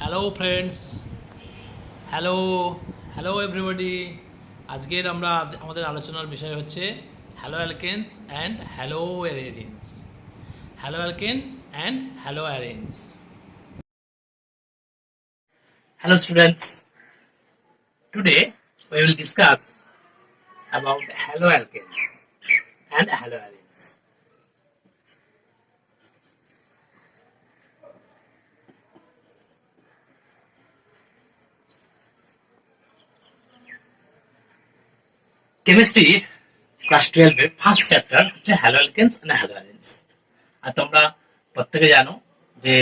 Hello friends, hello hello everybody. আজকের আমাদের আলোচনার বিষয় হচ্ছে halo alkanes and halo arenes. Halo alkane and halo arenes. Hello students, today we will discuss about haloalkanes and haloarenes. কেমিস্ট্রির class 12 এর first chapter হচ্ছে হ্যালোঅ্যালকেনস and হ্যালোঅ্যারেন্স। আর তোমরা প্রত্যেকে জানো যে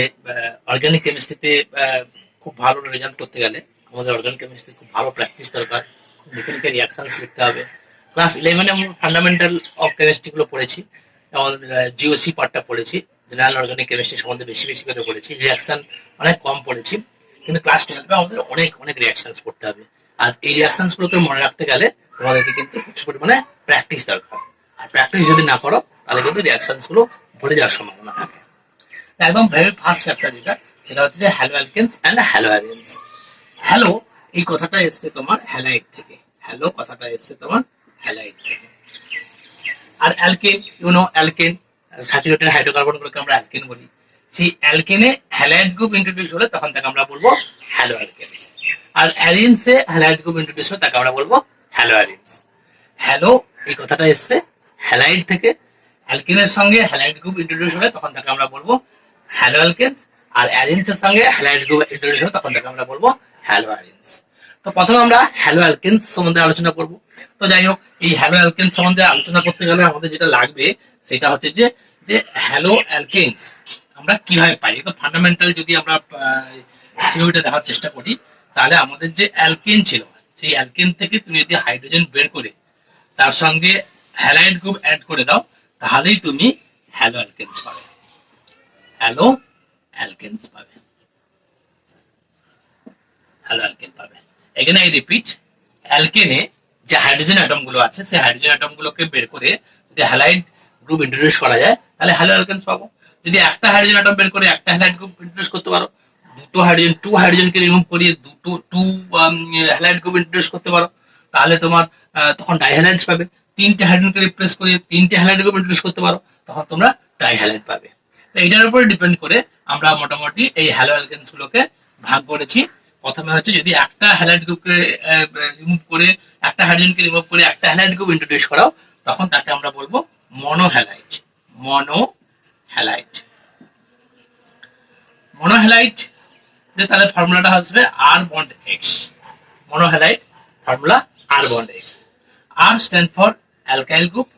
অর্গানিক কেমিস্ট্রিতে খুব ভালো রেজাল্ট করতে গেলে আমাদের অর্গানিক কেমিস্ট্রি খুব ভালো প্র্যাকটিস দরকার। মেকানিক্যাল রিঅ্যাকশনস লিখতে হবে। ক্লাস 11 আমরা ফান্ডামেন্টাল অফ কেমিস্ট্রি গুলো পড়েছি, যেমন জিওসি পার্টটা পড়েছি, জেনারেল অর্গানিক কেমিস্ট্রি সম্বন্ধে বেশি বেশি করে পড়েছি। রিঅ্যাকশন অনেক কম পড়েছি, কিন্তু ক্লাস 12 আমাদের অনেক অনেক রিঅ্যাকশনস পড়তে হবে। আর এই রিঅ্যাকশনস গুলোকে মনে রাখতে গেলে তোমাদেরকে কিন্তু প্রচুর পরিমাণে প্র্যাকটিস দরকার। আর প্র্যাকটিস যদি না করো তাহলে কিন্তু রিঅ্যাকশনস গুলো ভুলে যাওয়ার সম্ভাবনা থাকে। একদম ভেরি ফার্স্ট চ্যাপ্টার যেটা, সেটা হচ্ছে যে hello alkanes and halo arenes. Hello এই কথাটা এসছে তোমার হ্যালাইড থেকে। হ্যালো কথাটা এসছে তোমার হ্যালাইড থেকে। আর অ্যালকেন, অ্যালকেন স্যাচুরেটেড হাইড্রোকার্বন গুলোকে আমরা অ্যালকেন বলি। সেই অ্যালকেনে হ্যালাইড গ্রুপ ইন্ট্রোডিউস হলে তখন তাকে আমরা বলবো হ্যালো অ্যালকেনস। আর অ্যারেন্সে হ্যালাইড গ্রুপ ইন্ট্রোডিউস হলে তাকে আমরা বলবো হ্যালো অ্যারেন্স। হ্যালো এই কথাটা এসছে হ্যালাইড থেকে। অ্যালকেনের সঙ্গে হ্যালাইড গ্রুপ ইন্ট্রোডিউস হলে তখন তাকে আমরা বলবো হ্যালো অ্যালকেনস। আর অ্যারেন্সের সঙ্গে হ্যালাইড গ্রুপ ইন্ট্রোডিউস হলে তখন তাকে আমরা বলবো হ্যালো অ্যারেন্স। তো প্রথমে আমরা হ্যালো অ্যালকেনস সম্বন্ধে আলোচনা করব। তো যাই হোক, এই হ্যালো অ্যালকেনস সম্বন্ধে আলোচনা করতে গেলে আমাদের যেটা লাগবে সেটা হচ্ছে যে যে হ্যালো অ্যালকেনস আমরা কিভাবে পাই। তো ফান্ডামেন্টাল যদি আমরা থিওরিটা দেখার চেষ্টা করি, তাহলে আমাদের যে অ্যালকেন ছিল সেই অ্যালকেন থেকে তুমি যদি হাইড্রোজেন বের করে তার সঙ্গে হ্যালাইড গ্রুপ অ্যাড করে দাও, তাহলেই তুমি হ্যালো অ্যালকেনস পাবে। হ্যালো অ্যালকেনস পাবে, হ্যালো অ্যালকেন পাবে। এখানে আই রিপিট, অ্যালকেনে যে হাইড্রোজেন অ্যাটম গুলো আছে সেই হাইড্রোজেন অ্যাটম গুলোকে বের করে যদি হ্যালাইড গ্রুপ ইন্ট্রোডিউস করা যায় তাহলে হ্যালো অ্যালকেনস পাবো। যদি একটা হাইড্রোজেন অ্যাটম বের করে একটা হ্যালাইড গ্রুপ ইন্ট্রোডিউস করতে পারো, টু হাইড্রোজেনকে রিমুভ করিয়ে টু হ্যালাইড গ্রুপ ইন্ট্রোডিউস করতে পারো, তাহলে তোমার তখন ডাইহ্যালাইডস পাবে। তিনটে হাইড্রোজেনকে রিপ্লেস করিয়ে তিনটে হ্যালাইড গ্রুপ ইন্ট্রোডিউস করতে পারো, তখন তোমরা ডাইহ্যালাইড পাবে। তো এটার উপরে ডিপেন্ড করে আমরা মোটামুটি এই হ্যালো অ্যালকেনস গুলোকে ভাগ করেছি। প্রথমে হচ্ছে যদি একটা হ্যালাইড গ্রুপকে রিমুভ করে একটা হাইড্রোজেনকে রিমুভ করে একটা হ্যালাইড গ্রুপ ইন্ট্রোডিউস করাও, তখন তাকে আমরা বলবো মনোহ্যালাইড। মনোহ্যালাইড মনোহ্যালাইড যে তাহলে ফর্মুলাটা আসবে আর বন্ড এক্স। মনোহ্যালাইড ফর্মুলা আর বন্ড এক্স। আর stand for alkyl group,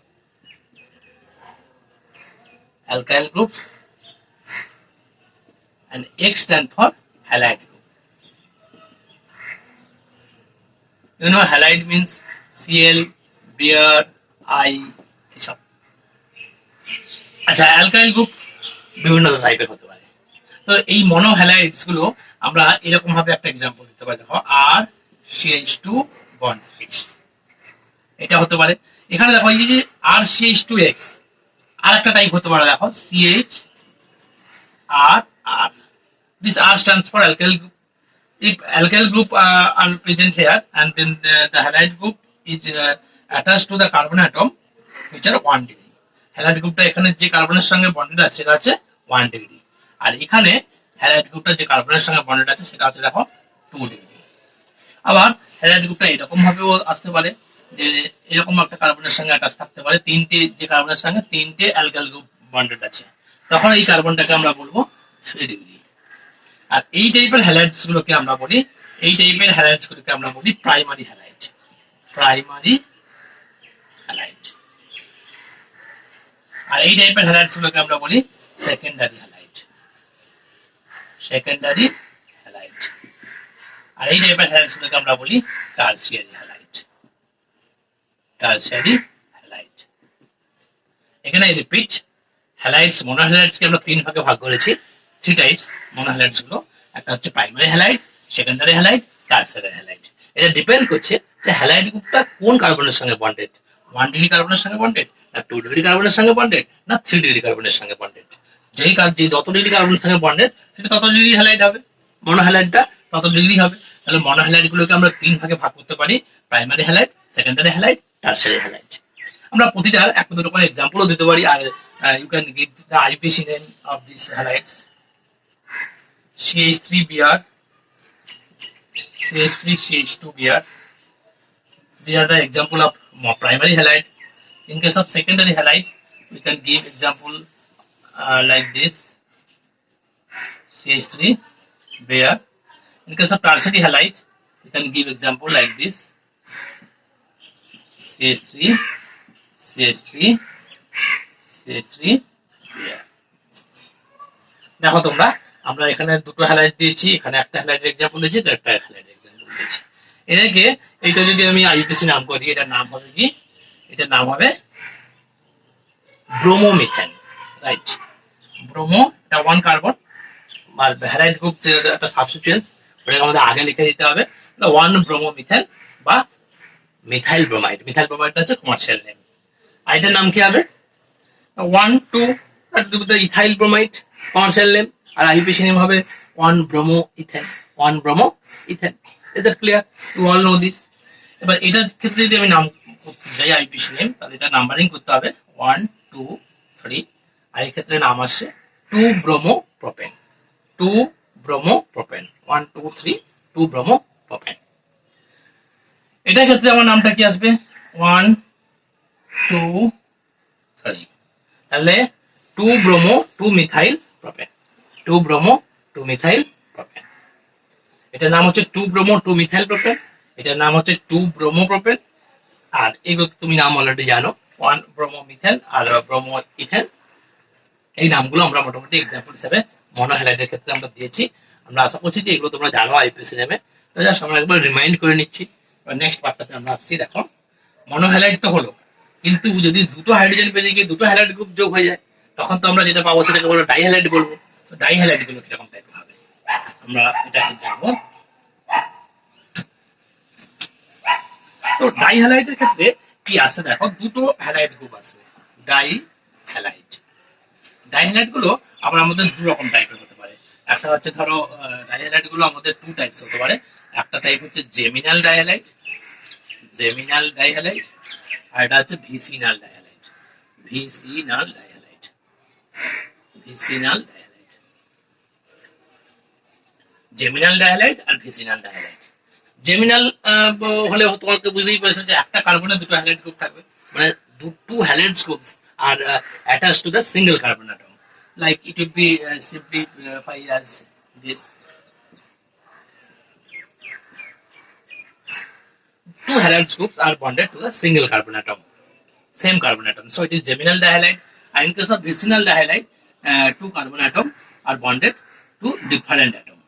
alkyl group, and X stand for halide group. Halide means Cl, beer, I এসব। আচ্ছা, অ্যালকাইল গ্রুপ বিভিন্ন টাইপের হতে পারে। তো এই মনোহ্যালাইডস গুলো আমরা এরকম ভাবে একটা এক্সাম্পল দিতে পারি। দেখো আর CH2 বন্ড X, এটা হতে পারে। এখানে দেখো এই যে আর CH2X আর একটা টাইপ হতে পারে। দেখো CH R R. This R stands for alkyl group. If alkyl group are present here and then the halide group is attached to the carbon atom which are 1 degree. Halide groupটা এখানে যে কার্বনের সঙ্গে bonded আছে সেটা হচ্ছে 1 degree, আর এখানে halide গ্রুপটা যে কার্বনের সঙ্গে বন্ডেড আছে সেটা হচ্ছে দেখো 2 ডিগ্রি। আবার হ্যালাইড গ্রুপটা এরকম ভাবেও আসতে পারে যে এরকম একটা কার্বনের সঙ্গে অ্যাটাচ থাকতে পারে, তিনটে যে কার্বনের সঙ্গে তিনটে অ্যালকাইল গ্রুপ বন্ডেড আছে, তখন এই কার্বনটাকে আমরা বলবো 3 ডিগ্রি। আর এই টাইপের হ্যালাইডস গুলোকে আমরা বলি প্রাইমারি হ্যালাইড। Primary halide. আর এই টাইপের হ্যালাইডস গুলোকে আমরা বলি সেকেন্ডারি হ্যালাইড। Secondary halide. আর এই টাইপের হ্যালাইডস গুলোকে আমরা বলি টারসিয়ারি হ্যালাইড। Tertiary halide. এখানে রিপিট, হ্যালাইডস মনোহ্যালাইডস কে আমরা তিন ভাগে ভাগ করেছি। 3 টাইপস মনোহ্যালাইডস গুলো। একটা হচ্ছে primary halide, secondary halide, tertiary halide. এটা ডিপেন্ড করছে যে হ্যালাইড গ্রুপটা কোন কার্বনের সঙ্গে বন্ডেড। 1 ডিগ্রি কার্বনের সঙ্গে বন্ডেড, না 2 ডিগ্রি কার্বনের সঙ্গে বন্ডেড, না 3 ডিগ্রি কার্বনের সঙ্গে বন্ডেড। যে যত ডিগ্রি কার্বনের সঙ্গে বন্ডেড সেটা তত ডিগ্রি হ্যালাইড হবে। মনোহ্যালাইডটা তত ডিগ্রি হবে। তাহলে মনোহ্যালাইড গুলোকে আমরা 3 ভাগে ভাগ করতে পারি, primary halide, secondary halide, tertiary halide. আমরা প্রতিটার একটা দুটো করে এক্সাম্পলও দিতে পারি, আর you can give the IPC name of this halides. CH3Br, CH3, CH2Br. These are the example of primary halide. In case of secondary halide, we can give example like this, CH3Br. In case of tertiary halide, we can give example like this, CH3, CH3, CH3Br. দেখো তোমরা, আমরা এখানে দুটো halide দিয়েছি, এখানে একটা হ্যালাইডের example দিয়েছি, একটা হ্যালাইডের এক্সাম্পল দিয়েছি। এটাকে এইটা যদি আমি আইপিসি নাম করি, এটার নাম হবে কি? এটার নাম হবে ব্রোমোমিথেন, রাইট? ব্রোমো, এটা 1 কার্বন, আর হ্যালাইড গ্রুপ একটা সাবস্টিটিউয়েন্টস, ওটাকে আমাদের আগে লিখে দিতে হবে 1 ব্রোমোমিথেন বা মিথাইল ব্রোমাইড। মিথাইল ব্রোমাইডটা হচ্ছে কমার্শিয়াল নেম। আর এটার নাম কি হবে? 1, 2 ইথাইল ব্রোমাইড, কমার্শিয়াল নেম, আর আইপিসি নেম হবে 1 bromoethane, 1 bromoethane. Is that clear? You all know this. এবার এটার ক্ষেত্রে যদি আমি নাম করতে চাই আইপিসি নেম, তাহলে এটা নাম্বারিং করতে হবে 1, 2, 3, আর এই ক্ষেত্রে নাম আসছে 2 bromo propane, 2 bromo propane, 1, 2, 3, 2 bromo propane. এটার ক্ষেত্রে আমার নামটা কি আসবে? 1, 2, 3, তাহলে 2 bromo 2 methyl propane, 2 bromo 2 methyl propane. এটার নাম হচ্ছে 2 ব্রোমো 2 মিথাইল প্রোপেন, এটার নাম হচ্ছে 2 ব্রোমো প্রোপেন। আর এগুলো তুমি নাম অলরেডি জানো, 1 ব্রোমো মিথেন আর ব্রোমো ইথেন। এই নামগুলো আমরা মোটামুটি এক্সাম্পল হিসেবে মনোহ্যালাইডের ক্ষেত্রে আমরা দিয়েছি। আমরা আশা করছি যে এগুলো তোমরা জানো আইপিসি নেমে। তো জাস্ট আমরা একবার রিমাইন্ড করে নিচ্ছি। নেক্সট পার্টটাতে আমরা আসছি। দেখো, মনোহ্যালাইড তো হলো, কিন্তু যদি দুটো হাইড্রোজেন বেরিয়ে গিয়ে দুটো হ্যালাইড গ্রুপ যোগ হয়ে যায়, তখন তো আমরা যেটা পাবো সেটাকে বলবো ডাইহ্যালাইড বলবো। তো ডাইহ্যালাইড গুলো কিরকম টাইপের হবে আমরা এটা দেখবো। তো ডাইহ্যালাইডের ক্ষেত্রে কি আছে দেখো, দুটো হ্যালাইড গ্রুপ আসবে, ডাইহ্যালাইড। ডাইহ্যালাইড গুলো আবার আমাদের দু রকম টাইপের হতে পারে। একটা হচ্ছে ধরো ডাইহ্যালাইড গুলো আমাদের 2 টাইপস হতে পারে। একটা টাইপ হচ্ছে জেমিনাল ডাইহ্যালাইড, জেমিনাল ডাইহ্যালাইড, আর এটা হচ্ছে vicinal dihalide, vicinal dihalide, vicinal dihalide. জেমিনাল dihalide আর ভিসিনাল ডাইহ্যালাইড। জেমিনাল হলে তোমাকে বুঝতেই পারছো যে একটা কার্বনে দুটো হ্যালাইড গ্রুপ থাকবে, মানে two halides groups are attached to the single carbon atom. Like it would be simplified as this: two halides groups are bonded to the single carbon atom, same carbon atom. So it is geminal dihalide. And in case of vicinal dihalide, two carbon atoms are bonded to different atoms.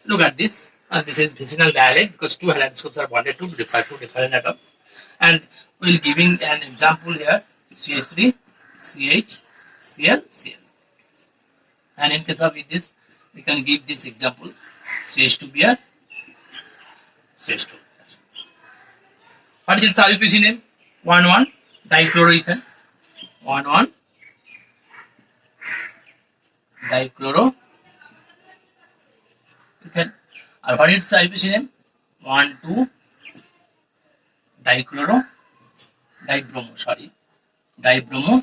Look at this. This is vicinal dihalide because two halide groups are bonded to different atoms. And we'll giving an example here: CH3, CH, Cl, Cl. And in case of this, we can give this example: CH2Br, CH2. What is its IUPAC name? 1,1 dichloroethane. 1,1 dichloroethane. And what is its IUPAC name? 1,2 dibromo.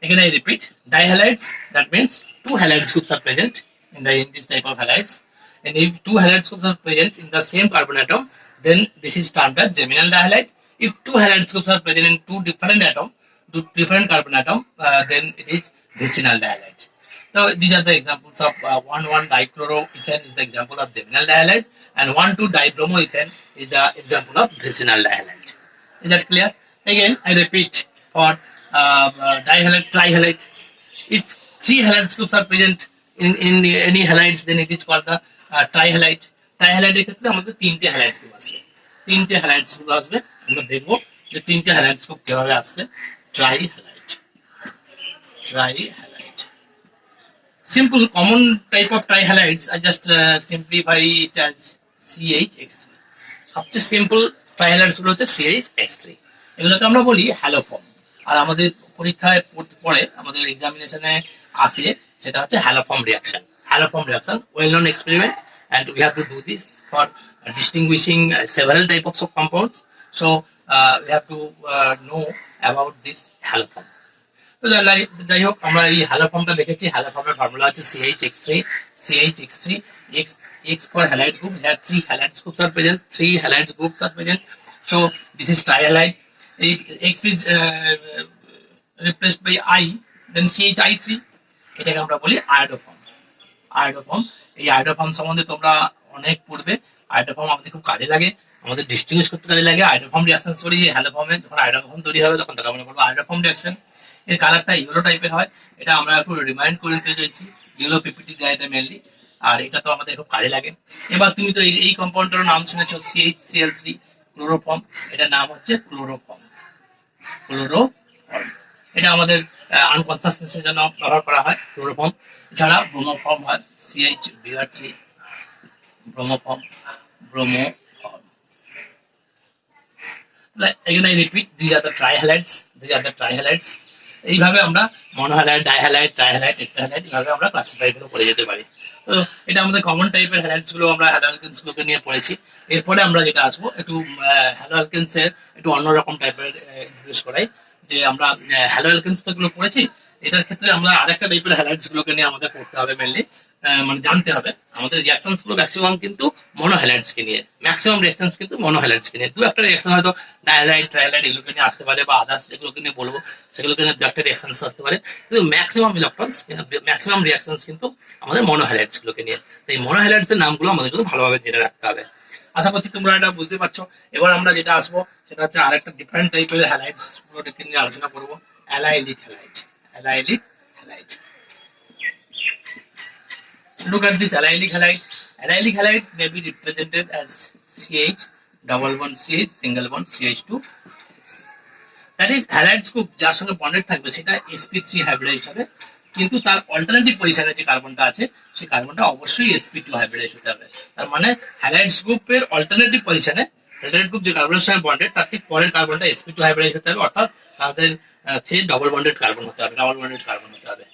Again, I repeat: dihalides, that means two halide groups are present in this type of halides. And if two halide groups are present in the same carbon atom, then this is termed as geminal dihalide. If two halide groups are present in two different carbon atom, then it is vicinal dihalide. So these are the examples of 1,1 dichloroethane is the example of geminal dihalide, and 1,2 dibromoethane is the example of vicinal dihalide. Is that clear? Again, I repeat: for dihalide, trihalide, if three halide groups are present in any halides, then it is called the trihalide. Trihalide এর ক্ষেত্রে আমাদের তিনটে halide group আছে, তিনটে halide group আসবে। আমরা দেখবো যে তিনটে হ্যালাইড গ্রুপ কিভাবে আসছে। ট্রাইহ্যালাইড, simple common type of trihalides. I just simplify it as CHX3. সবচেয়ে সিম্পল ট্রাইহ্যালাইডস গুলো হচ্ছে CHX3। এগুলোকে আমরা বলি হ্যালো ফর্ম। আর আমাদের পরীক্ষায় পড়ে আমাদের এক্সামিনেশনে আসে সেটা হচ্ছে hello form reaction. Hello form reaction well known experiment and we have to do this for distinguishing several types of compounds. So we have to know about this halo form. তো যাই হোক আমরা এই হ্যালো ফর্মটা দেখেছি। Hello ফর্মের formula হচ্ছে CH3 X for halide group. Here three halide groups are present. Three halide groups are present. So this is trihalide. If X is replaced by I, then CHI3. এটাকে আমরা বলি iodoform. Iodoform, এই iodoform সম্বন্ধে তোমরা অনেক পড়বে। Iodoform আমাদের খুব কাজে লাগে, আমাদের ডিস্টিংগুইশ করতে কাজে লাগে। আয়োডোফর্ম রিঅ্যাকশন সরি হ্যালো ফর্মে যখন আয়োডোফর্ম তৈরি হবে তখন তাকে আমরা বলবো আয়োডোফর্ম রিঅ্যাকশন। এর কালারটা ইয়েলো টাইপের হয়, এটা আমরা একটু রিমাইন্ড করে নিতে চাইছি। ইয়েলো পিপিটি দেয় এটা মেনলি, আর এটা তো আমাদের খুব কাজে লাগে। এবার তুমি তো এই কম্পাউন্ডটার নাম শুনেছো CHCl3 ক্লোরোফর্ম, এটার নাম হচ্ছে ক্লোরোফর্ম। এটা আমাদের আনকনসাসনেসের জন্য ব্যবহার করা হয় ক্লোরোফর্ম। এছাড়া ব্রোমোফর্ম হয় CHBr3 bromoform. again I repeat, these are the trihalides. এইভাবে আমরা মনোহ্যালাইড, ডাইহ্যালাইড, ট্রাইহ্যালাইড, টেট্রাহ্যালাইড এইভাবে আমরা ক্লাসিফাই করে পড়ে যেতে পারি। তো এটা আমাদের কমন টাইপের হ্যালাইডস গুলো আমরা হ্যালোঅ্যালকেনস গুলোকে নিয়ে পড়েছি। এরপরে আমরা যেটা আসবো একটু হ্যালোঅ্যালকেনস এর একটু অন্যরকম টাইপের ইন্ট্রোডিউস করাই। যে আমরা হ্যালোঅ্যালকেনস তো গুলো পড়েছি, এটার ক্ষেত্রে আমরা আরেকটা টাইপের হ্যালাইডস গুলোকে নিয়ে আমাদের পড়তে হবে মেনলি, মানে জানতে হবে। আমাদের রিঅ্যাকশনস গুলো ম্যাক্সিমাম কিন্তু মনোহ্যালাইডস কে নিয়ে, ম্যাক্সিমাম রিঅ্যাকশনস কিন্তু মনোহ্যালাইডস কে নিয়ে। দু একটা রিঅ্যাকশন হয়তো ডাইহ্যালাইড, ট্রাইহ্যালাইড এগুলোকে নিয়ে আসতে পারে, বা আদার্স যেগুলোকে নিয়ে বলবো সেগুলোকে নিয়ে দু একটা রিঅ্যাকশনস আসতে পারে, কিন্তু ম্যাক্সিমাম ইলেকট্রনস, ম্যাক্সিমাম রিঅ্যাকশনস কিন্তু আমাদের মনোহ্যালাইডস গুলোকে নিয়ে। এই মনোহ্যালাইডস এর নামগুলো আমাদের কিন্তু ভালোভাবে জেনে রাখতে হবে। আশা করছি তোমরা এটা বুঝতে পারছো। এবার আমরা যেটা আসবো সেটা হচ্ছে আরেকটা ডিফারেন্ট টাইপের হ্যালাইডস গুলোকে নিয়ে আলোচনা করবো, allylic halide. Look at this allylic halide. Allylic halide may be represented as CH, double bond CH, single bond CH2. That is halides group যার সঙ্গে বন্ডেড থাকবে সেটা sp3 হাইব্রিডাইজড হবে, কিন্তু তার অল্টারনেটিভ পজিশনে যে কার্বনটা আছে সেই কার্বনটা অবশ্যই sp2 হাইব্রিডাইজড হতে হবে। তার মানে হ্যালাইডস গ্রুপের অল্টারনেটিভ পজিশনে হ্যালাইড গ্রুপ যে কার্বনের সঙ্গে বন্ডেড তার ঠিক পরের কার্বনটা sp2 হাইব্রিডাইজড হতে হবে, অর্থাৎ তাদের ডবল বন্ডেড কার্বন হতে হবে।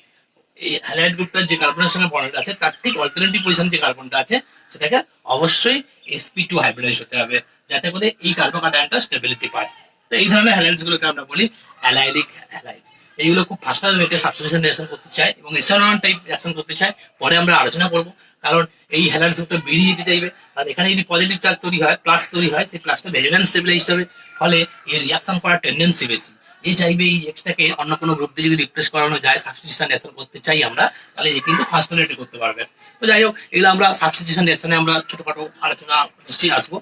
এই হ্যালাইড গ্রুপটার যে কার্বনের সঙ্গে বন্ডেড আছে তার ঠিক অল্টারনেটিভ পজিশন যে কার্বনটা আছে সেটাকে অবশ্যই sp2 হাইব্রিডাইজ হতে হবে, যাতে করে এই কার্বোকাটায়নটা স্টেবিলিটি পায়। তো এই ধরনের হ্যালাইডস গুলোকে আমরা বলি অ্যালাইলিক হ্যালাইড। এইগুলো খুব ফাস্টার রেটে সাবস্টিটিউশন রিঅ্যাকশন করতে চায় এবং এসএনওয়ান টাইপ রিঅ্যাকশন করতে চায়, পরে আমরা আলোচনা করব। কারণ এই হ্যালাইডস গ্রুপটা বেরিয়ে যেতে চাইবে, আর এখানে যদি পজিটিভ চার্জ তৈরি হয়, প্লাস তৈরি হয়, সেই প্লাসটা রেজোন্যান্স স্টেবিলাইজড হবে, ফলে এর রিঅ্যাকশন করার টেন্ডেন্সি বেশি। এই চাইবে এই এক্সটাকে অন্য কোনো গ্রুপ দিয়ে যদি রিপ্লেস করানো যায়, সাবস্টিটিউশন রিঅ্যাকশন করতে চাই আমরা, তাহলে এই কিন্তু ফাস্ট রেটে করতে পারবে। তো যাই হোক, এগুলো আমরা সাবস্টিটিউশন রিঅ্যাকশনে আমরা ছোটখাটো আলোচনা নিশ্চয়ই আসবো,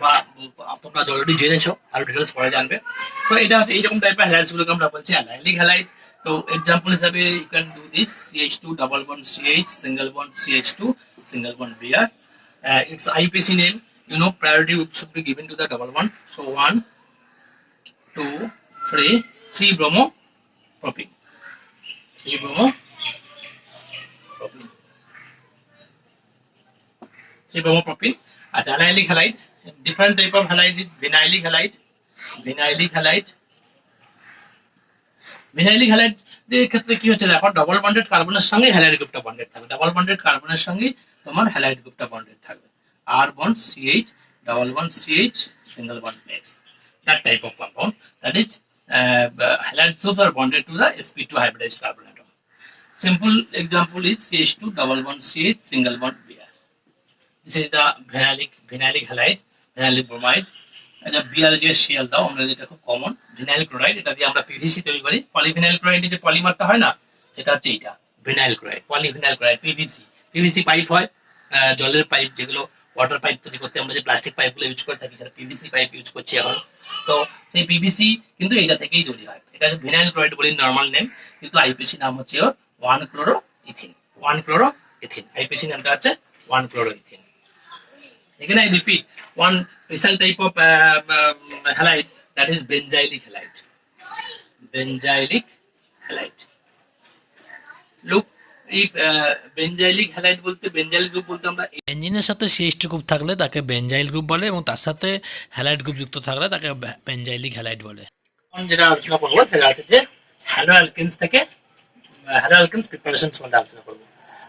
বা তোমরা অলরেডি জেনেছো, আরো ডিটেলস পরে জানবে। তো এটা হচ্ছে এইরকম টাইপের হ্যালাইডস গুলোকে আমরা বলছি অ্যালাইলিক হ্যালাইড। তো এক্সাম্পল হিসাবে you can do this CH2 double bond CH, single bond CH2, single bond Br. Its IUPAC name, you know, priority should be given to the double bond. So 1, 2, 3 bromopropene. 3 bromopropene. আচ্ছা, allylic halide, different type of halide is vinylic halide. Vinylic হ্যালাইডের ক্ষেত্রে কি হচ্ছে দেখো, double bonded কার্বনের সঙ্গে halide গ্রুপটা bonded থাকবে, ডবল বন্ডেড কার্বনের সঙ্গে তোমার হ্যালাইড গ্রুপটা বন্ডেড থাকবে। R bond CH, double bond CH, single bond X. That type of compound, that is halides groups are bonded to the sp2 hybridized carbon atom. Simple example is CH2 double bond CH, single bond Br. This is the vinylic halide, vinylic bromide. এটা BR যে শিয়াল দাও, আমরা যেটা খুব common vinyl chloride, এটা দিয়ে আমরা পিভিসি তৈরি করি। পলিভিনাইল ক্লোরাইডের যে পলিমারটা হয় না, সেটা হচ্ছে এইটা vinyl chloride, polyvinyl chloride. PVC pipe হয়, জলের পাইপ, যেগুলো ওয়াটার পাইপ তৈরি করতে আমরা যে প্লাস্টিক পাইপগুলো ইউজ করে থাকি, সেটা পিভিসি পাইপ ইউজ করছি এখন। তো সেই পিভিসি কিন্তু এটা থেকেই তৈরি হয়। এটা ভিনাইল ক্লোরাইড বলি নর্মাল নেম, কিন্তু আইপিসি নাম হচ্ছে ওর 1-chloroethene। আইপিসি নামটা হচ্ছে 1-chloroethene। Again, I repeat, one special type of halide, that is benzylic halide. Look, এই বেঞ্জাইলিক হ্যালাইড বলতে, বেঞ্জাইল গ্রুপ বলতে আমরা বেঞ্জিনের সাথে সিএইচ টু গ্রুপ থাকলে তাকে বেঞ্জাইল গ্রুপ বলে, এবং তার সাথে হ্যালাইড গ্রুপ যুক্ত থাকলে তাকে বেঞ্জাইলিক হ্যালাইড বলে। এখন যেটা আলোচনা করবো সেটা হচ্ছে যে হ্যালো অ্যালকেনস থেকে হ্যালো অ্যালকেনস প্রিপারেশন সম্বন্ধে আলোচনা করবো।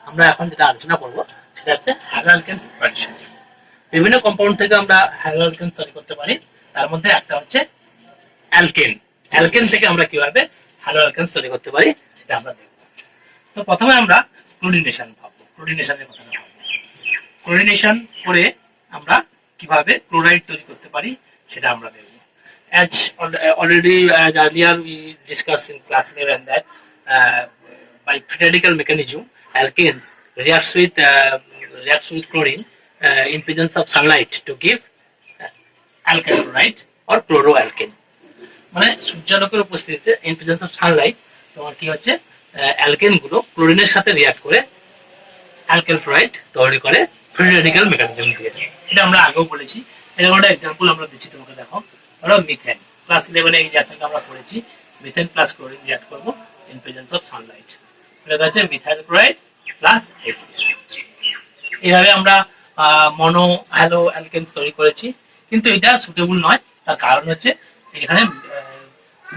আমরা এখন যেটা আলোচনা করবো সেটা হচ্ছে হ্যালো অ্যালকেনস প্রিপারেশন। বিভিন্ন কম্পাউন্ড থেকে আমরা হ্যালো অ্যালকেনস তৈরি করতে পারি, তার মধ্যে একটা হচ্ছে অ্যালকেন। অ্যালকেন থেকে আমরা কিভাবে হ্যালো অ্যালকেনস তৈরি করতে পারি সেটা আমরা দেখব। তো প্রথমে আমরা ক্লোরিনেশন ভাববো, ক্লোরিনেশনের কথা ভাববো। ক্লোরিনেশন করে আমরা কিভাবে ক্লোরাইড তৈরি করতে পারি সেটা আমরা দেখব। As already as earlier we discussed in class 11 that by periodical mechanism alkanes reacts with chlorine in presence of sunlight to give alkyl chloride or chloroalkane. মানে সূর্যালোকের উপস্থিতিতে ইন প্রেজেন্স অফ সানলাইট তোমার কি হচ্ছে অ্যালকেন গুলো ক্লোরিনের সাথে react করে alkyl chloride তৈরি করে ফ্রি রেডিক্যাল মেকানিজম দিয়ে। এটা আমরা আগেও বলেছি, এরকম একটা এক্সাম্পল আমরা দিচ্ছি তোমাকে, দেখো ধরো মিথেন, ক্লাস 11 এই রিঅ্যাকশনটা আমরা করেছি, মিথেন প্লাস ক্লোরিন রিঅ্যাক্ট করব ইন প্রেজেন্স অফ সানলাইট, এটা হচ্ছে মিথাইল ক্লোরাইড প্লাস HCl। এইভাবে আমরা মনো হ্যালো অ্যালকেনস তৈরি করেছি, কিন্তু এটা সুটেবল নয়। তার কারণ হচ্ছে এখানে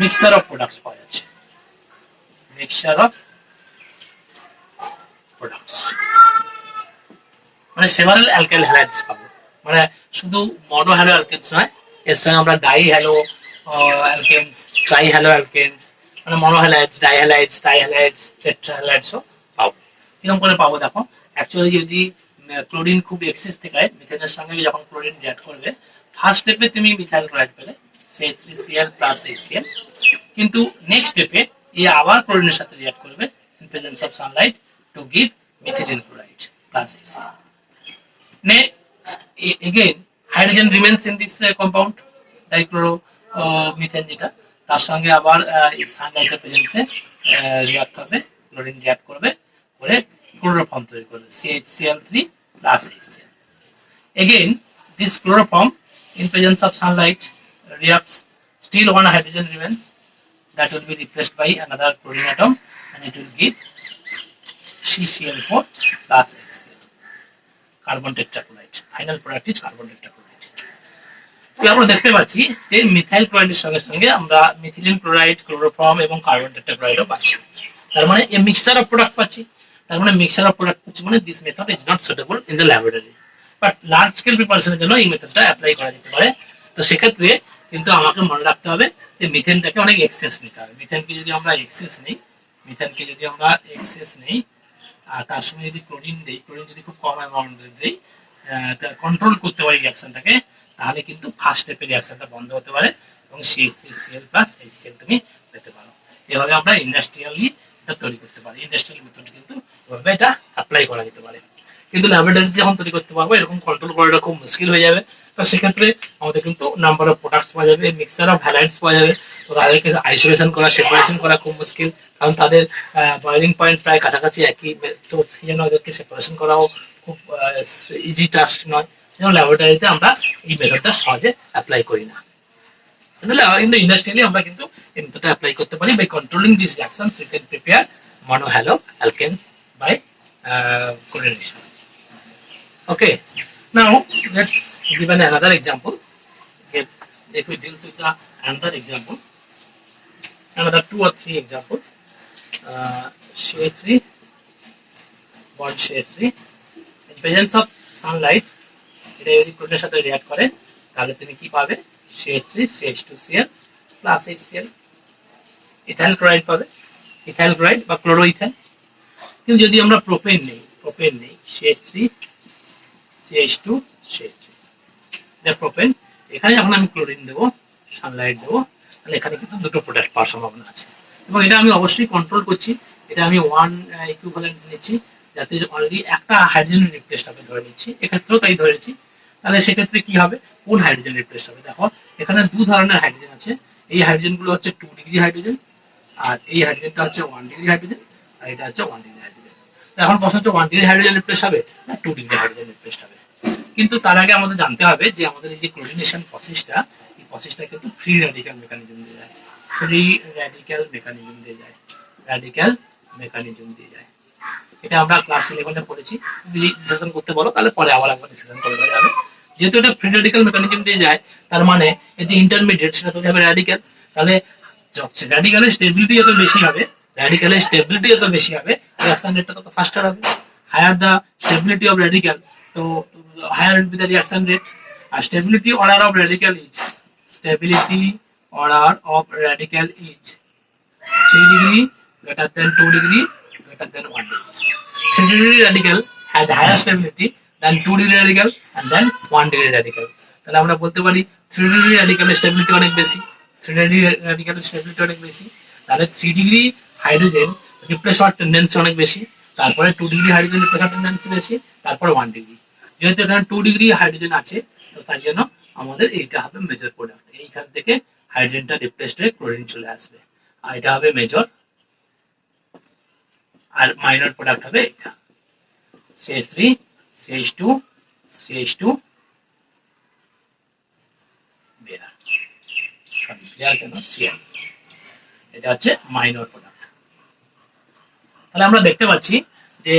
মিক্সচার অফ প্রোডাক্টস পাওয়া যাচ্ছে, মিক্সচার অফ প্রোডাক্টস মানে সেভারাল অ্যালকাইল হ্যালাইডস পাবো। মানে শুধু মনো হ্যালো অ্যালকেনস নয়, এর সঙ্গে আমরা ডাই হ্যালো অ্যালকেনস, ট্রাই হ্যালো অ্যালকেনস, মানে মনো হ্যালাইডস, ডাই হ্যালাইডস, ট্রাই হ্যালাইডস, টেট্রা হ্যালাইডসও পাবো। কিরকম করে পাবো দেখো, অ্যাকচুয়ালি যদি ক্লোরিন খুব এক্সেস থেকে মিথেনের সঙ্গে যখন ক্লোরিন রিঅ্যাক্ট করবে, ফার্স্ট স্টেপে তুমি মিথাইল ক্লোরাইড পেলে CH3Cl প্লাস HCl, কিন্তু নেক্সট স্টেপে এই আবার ক্লোরিনের সাথে রিঅ্যাক্ট করবে in presence of sunlight to give methylene chloride plus HCl. Next, again hydrogen remains in this compound dichloromethane, যেটা তার সঙ্গে আবার সানলাইটের প্রেজেন্সে রিঅ্যাক্ট হবে, ক্লোরিন রিঅ্যাক্ট করবে করে ক্লোরোফর্ম তৈরি করবে CHCl3 plus HCl. Again this chloroform in presence of sunlight reacts, still one hydrogen remains, that will be replaced by another chlorine atom and it will give CCl4 plus HCl, carbon tetrachloride. Final product is carbon tetrachloride. তো আমরা দেখতে পাচ্ছি যে methyl ক্লোরাইডের সঙ্গে সঙ্গে আমরা methylene chloride, chloroform এবং carbon টেট্রাক্লোরাইডও পাচ্ছি। তার মানে এই মিক্সচার অফ প্রোডাক্ট পাচ্ছি। তার মানে মিক্সচার অফ প্রোডাক্ট পাচ্ছি মানে this method is not suitable in the laboratory, but large scale প্রিপারেশনের জন্য এই মেথডটা অ্যাপ্লাই করা যেতে পারে। তো সেক্ষেত্রে কিন্তু আমাকে মনে রাখতে হবে যে মিথেনটাকে অনেক এক্সেস নিতে হবে। মিথেনকে যদি আমরা এক্সেস নেই, আর তার সঙ্গে যদি ক্লোরিন দেই, ক্লোরিন যদি খুব কম অ্যামাউন্ট দেই, কন্ট্রোল করতে পারি রিঅ্যাকশনটাকে, তাহলে কিন্তু ফার্স্ট স্টেপে রিঅ্যাকশনটা বন্ধ হতে পারে এবং CH3Cl প্লাস HCl তুমি পেতে পারো। এভাবে আমরা ইন্ডাস্ট্রিয়ালি এটা তৈরি করতে পারি। ইন্ডাস্ট্রিয়াল মেথড কিন্তু এভাবে এটা অ্যাপ্লাই করা যেতে পারে, কিন্তু ল্যাবরেটরিতে যখন তৈরি করতে পারবো এরকম কন্ট্রোল করাটা খুব মুশকিল হয়ে যাবে। তো সেক্ষেত্রে আমাদের কিন্তু নাম্বার অফ প্রোডাক্টস পাওয়া যাবে, মিক্সচার অফ হ্যালাইডস পাওয়া যাবে। তো তাদেরকে আইসোলেশন করা, সেপারেশন করা খুব মুশকিল, কারণ তাদের বয়েলিং পয়েন্ট প্রায় কাছাকাছি একই। তো সেই জন্য ওদেরকে সেপারেশন করাও খুব ইজি টাস্ক নয়। সেজন্য ল্যাবরেটরিতে আমরা এই মেথডটা সহজে অ্যাপ্লাই করি না, কিন্তু ইন্ডাস্ট্রিয়ালি আমরা কিন্তু এই মেথডটা অ্যাপ্লাই করতে পারি। By controlling this reactions we can prepare mono halo alkanes by chlorination. Okay, now let's give another example. If we deal with another example, another 2 or 3 examples, CH3 bond CH3 in presence of sunlight, এটা যদি ক্লোরিনের সাথে react করে তাহলে তুমি কি পাবে? CH3 CH2Cl plus HCl, ethyl chloride পাবে, ethyl chloride বা ক্লোরোইথেন। কিন্তু যদি আমরা প্রোপেন নেই CH3 CH2 CH3, এটা প্রোপেন। এখানে যখন আমি ক্লোরিন দেবো, সানলাইট দেবো, তাহলে এখানে কিন্তু দুটো প্রোডাক্ট পাওয়ার সম্ভাবনা আছে, এবং এটা আমি অবশ্যই কন্ট্রোল করছি। এটা আমি 1 ইকুইভ্যালেন্ট নিচ্ছি, যাতে অনলি একটা হাইড্রোজেন রিপ্লেসড হবে ধরে নিচ্ছি, এক্ষেত্রেও তাই ধরেছি। তাহলে সেক্ষেত্রে কি হবে? কোন হাইড্রোজেন রিপ্লেসড হবে? দেখো এখানে 2 ধরনের হাইড্রোজেন আছে। এই হাইড্রোজেন গুলো হচ্ছে 2 ডিগ্রি হাইড্রোজেন, আর এই হাইড্রোজেনটা হচ্ছে 1 ডিগ্রি হাইড্রোজেন, আর এটা হচ্ছে 1 ডিগ্রি হাইড্রোজেন। এখন প্রশ্ন হচ্ছে 1 ডিগ্রি হাইড্রোজেন রিপ্লেস হবে না 2 ডিগ্রি হাইড্রোজেন রিপ্লেস হবে? কিন্তু তার আগে আমাদের জানতে হবে যে আমাদের এই যে ক্লোরিনেশন প্রসেসটা, এই প্রসেসটা কিন্তু ফ্রি র্যাডিক্যাল মেকানিজম দিয়ে যায়, এটা আমরা ক্লাস 11 পড়েছি। যদি ডিসকাশন করতে বলো তাহলে পরে আবার একবার ডিসকাশন করে দেওয়া যাবে। যেহেতু এটা ফ্রি রেডিক্যাল মেকানিজম দিয়ে যায়, তার মানে এই যে ইন্টারমিডিয়েট সেটা তৈরি হবে র্যাডিক্যাল। তাহলে র্যাডিক্যালের স্টেবিলিটি যত বেশি হবে, রিঅ্যাকশন রেটটা তত ফাস্টার হবে। Higher the stability of radical, তো higher will be the reaction rate. আর stability order of radical is, stability order of radical is 3 degree greater than 2 degree greater than 1 degree. 3 degree radical has higher stability than 2 degree radical and then 1 degree radical. তাহলে আমরা বলতে পারি 3 degree radical stability অনেক বেশি, 3 degree radical stability অনেক বেশি। তাহলে 3 degree hydrogen replace হওয়ার টেন্ডেন্সি অনেক বেশি, তারপরে 2 degree হাইড্রোজেন রিপ্লেস হওয়ার টেন্ডেন্সি বেশি, তারপরে 1 degree। যেহেতু এখানে 2 degree হাইড্রোজেন আছে, তো তাই জন্য আমাদের এইটা হবে মেজর প্রোডাক্ট। এইখান থেকে হাইড্রোজেনটা রিপ্লেসড হয়ে ক্লোরিন চলে আসবে, আর এটা হবে মেজর। আর মাইনর প্রোডাক্ট হবে এটা CH3 CH2 CH2 বেয়ার, সরি বেয়ার কেন Cl, এটা হচ্ছে মাইনর প্রোডাক্ট। তাহলে আমরা দেখতে পাচ্ছি যে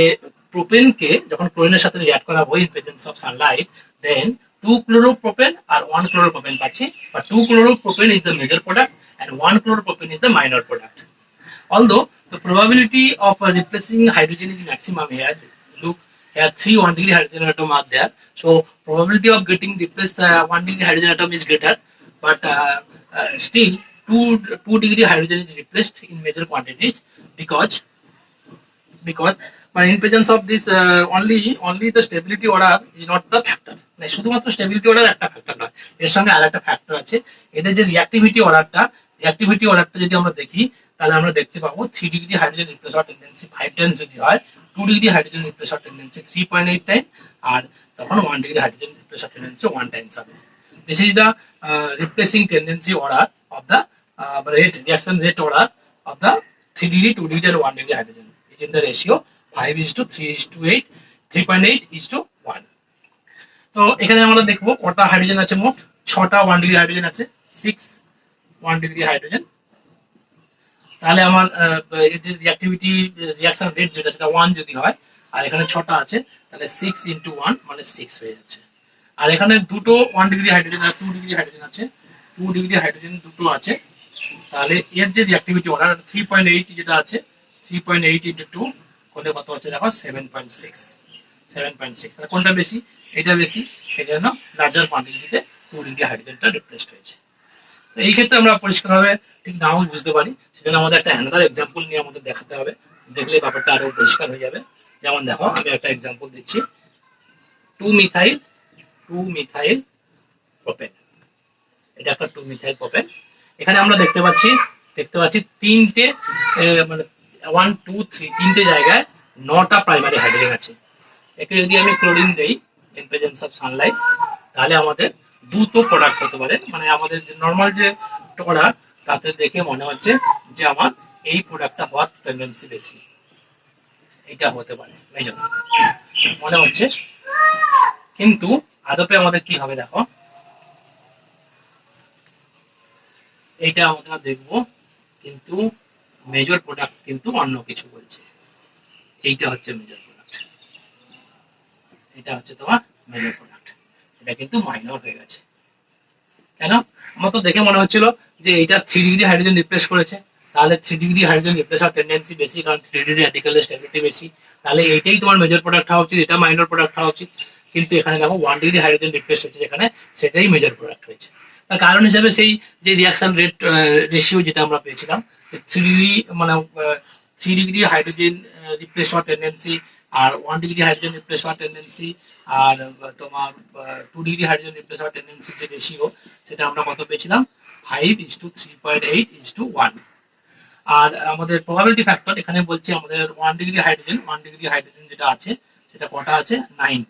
প্রোপেনকে যখন ক্লোরিনের সাথে রিঅ্যাক্ট করা হয় in presence of sunlight, then 2 chloropropane আর 1 chloropropane পাচ্ছি, but 2 chloropropane is the major product and 1 chloropropane is the minor product. Although the probability of replacing hydrogen is maximum here, look here 3 1 degree hydrogen atom are there, so probability of getting replaced 1 degree hydrogen atom is greater, but still 2 degree hydrogen is replaced in major quantities because in presence of this only the stability order is not the factor. মানে শুধুমাত্র stability order একটা factor নয়, এর সঙ্গে আরেকটা factor আছে। এদের যে রিঅ্যাক্টিভিটি অর্ডারটা যদি আমরা দেখি, তাহলে আমরা দেখতে পাবো 3 ডিগ্রি হাইড্রোজেন রিপ্লেস হওয়ার টেন্ডেন্সি 5 টাইমস যদি হয়, 2 ডিগ্রি হাইড্রোজেন রিপ্লেস হওয়ার টেন্ডেন্সি 3.8 টাইম, আর তখন 1 ডিগ্রি হাইড্রোজেন রিপ্লেস হওয়ার টেন্ডেন্সি 1 টাইমস হবে। This is the replacing tendency order of the reaction rate order of the 3 degree 2 degree and 1 degree hydrogen is in the ratio 5:3:8, 3.8:1. তো এখানে আমরা দেখবো কটা hydrogen আছে, মোট 6টা 1 ডিগ্রি হাইড্রোজেন আছে, 6 1 ডিগ্রি হাইড্রোজেন। তাহলে আমার এই যে রিঅ্যাকশন রেট যেটা সেটা 1 যদি হয়, আর এখানে 6টা আছে, তাহলে 6 × 1 মানে 6 হয়ে যাচ্ছে। আর এখানে দুটো 1 ডিগ্রি হাইড্রোজেন আর 2 ডিগ্রি হাইড্রোজেন আছে, 2 ডিগ্রি হাইড্রোজেন দুটো আছে, তাহলে এর যে রিঅ্যাক্টিভিটি অর্ডার 3.8 যেটা আছে, 3.8 × 2 করলে কত হচ্ছে দেখো 7.6। তাহলে কোনটা বেশি? এটা বেশি, সেজন্য লার্জার কোয়ান্টিটিতে 2 ডিগ্রি হাইড্রোজেনটা রিপ্লেসড হয়েছে। তো এই ক্ষেত্রে আমরা পরিষ্কারভাবে ঠিক নাও বুঝতে পারি, সেজন্য আমাদের একটা অ্যানাদার এক্সাম্পল নিয়ে আমাদের দেখাতে হবে, দেখলে ব্যাপারটা আরো পরিষ্কার হয়ে যাবে। যেমন দেখো আমি একটা এক্সাম্পল দিচ্ছি, 2 মিথাইল প্রোপেন, এটা একটা 2 মিথাইল প্রোপেন। এখানে আমরা দেখতে পাচ্ছি তিনটে মানে 1 2 3 তিনটে জায়গায় 9টা প্রাইমারি হাইড্রোজেন আছে। একে যদি আমি ক্লোরিন দেই ইন প্রেজেন্স অফ সানলাইট, তাহলে আমাদের দুটো প্রোডাক্ট হতে পারে। মানে আমাদের যে নর্মাল যে প্রোডাক্ট, তাতে দেখে মনে হচ্ছে যে আমার এই প্রোডাক্টটা হওয়ার টেন্ডেন্সি বেশি, এটা হতে পারে মেজর মনে হচ্ছে। কিন্তু আদপে আমাদের কি হবে দেখো, এইটা আমরা দেখবো, কিন্তু মেজর প্রোডাক্ট কিন্তু অন্য কিছু বলছে। এইটা হচ্ছে মেজর প্রোডাক্ট, এটা হচ্ছে তোমার মেজর প্রোডাক্ট, এটা কিন্তু মাইনর হয়ে গেছে। কেন? আমার তো দেখে মনে হচ্ছিল যে এইটা 3 ডিগ্রি হাইড্রোজেন রিপ্লেস করেছে, তাহলে 3 ডিগ্রি হাইড্রোজেন রিপ্লেস হওয়ার টেন্ডেন্সি বেশি, কারণ 3 ডিগ্রি র্যাডিক্যালের স্টেবিলিটি বেশি, তাহলে এইটাই তোমার মেজর প্রোডাক্ট হওয়া উচিত, এটা মাইনর প্রোডাক্ট হওয়া উচিত। কিন্তু এখানে দেখো 1 ডিগ্রি হাইড্রোজেন রিপ্লেস হচ্ছে, যেখানে সেটাই মেজর প্রোডাক্ট হয়েছে। তার কারণ হিসেবে সেই যে রিঅ্যাকশন রেট রেশিও যেটা আমরা পেয়েছিলাম, 3 ডিগ্রি হাইড্রোজেন রিপ্লেস হওয়ার টেন্ডেন্সি আর 1 ডিগ্রি হাইড্রোজেন রিপ্লেস হওয়ার টেন্ডেন্সি আর তোমার 2 ডিগ্রি হাইড্রোজেন রিপ্লেস হওয়ার টেন্ডেন্সি যে রেশিও, সেটা আমরা কত পেয়েছিলাম? 5:3.8:1। আর আমাদের প্রবাবিলিটি ফ্যাক্টর এখানে বলছে আমাদের 1 ডিগ্রি হাইড্রোজেন যেটা আছে, সেটা কটা আছে? 9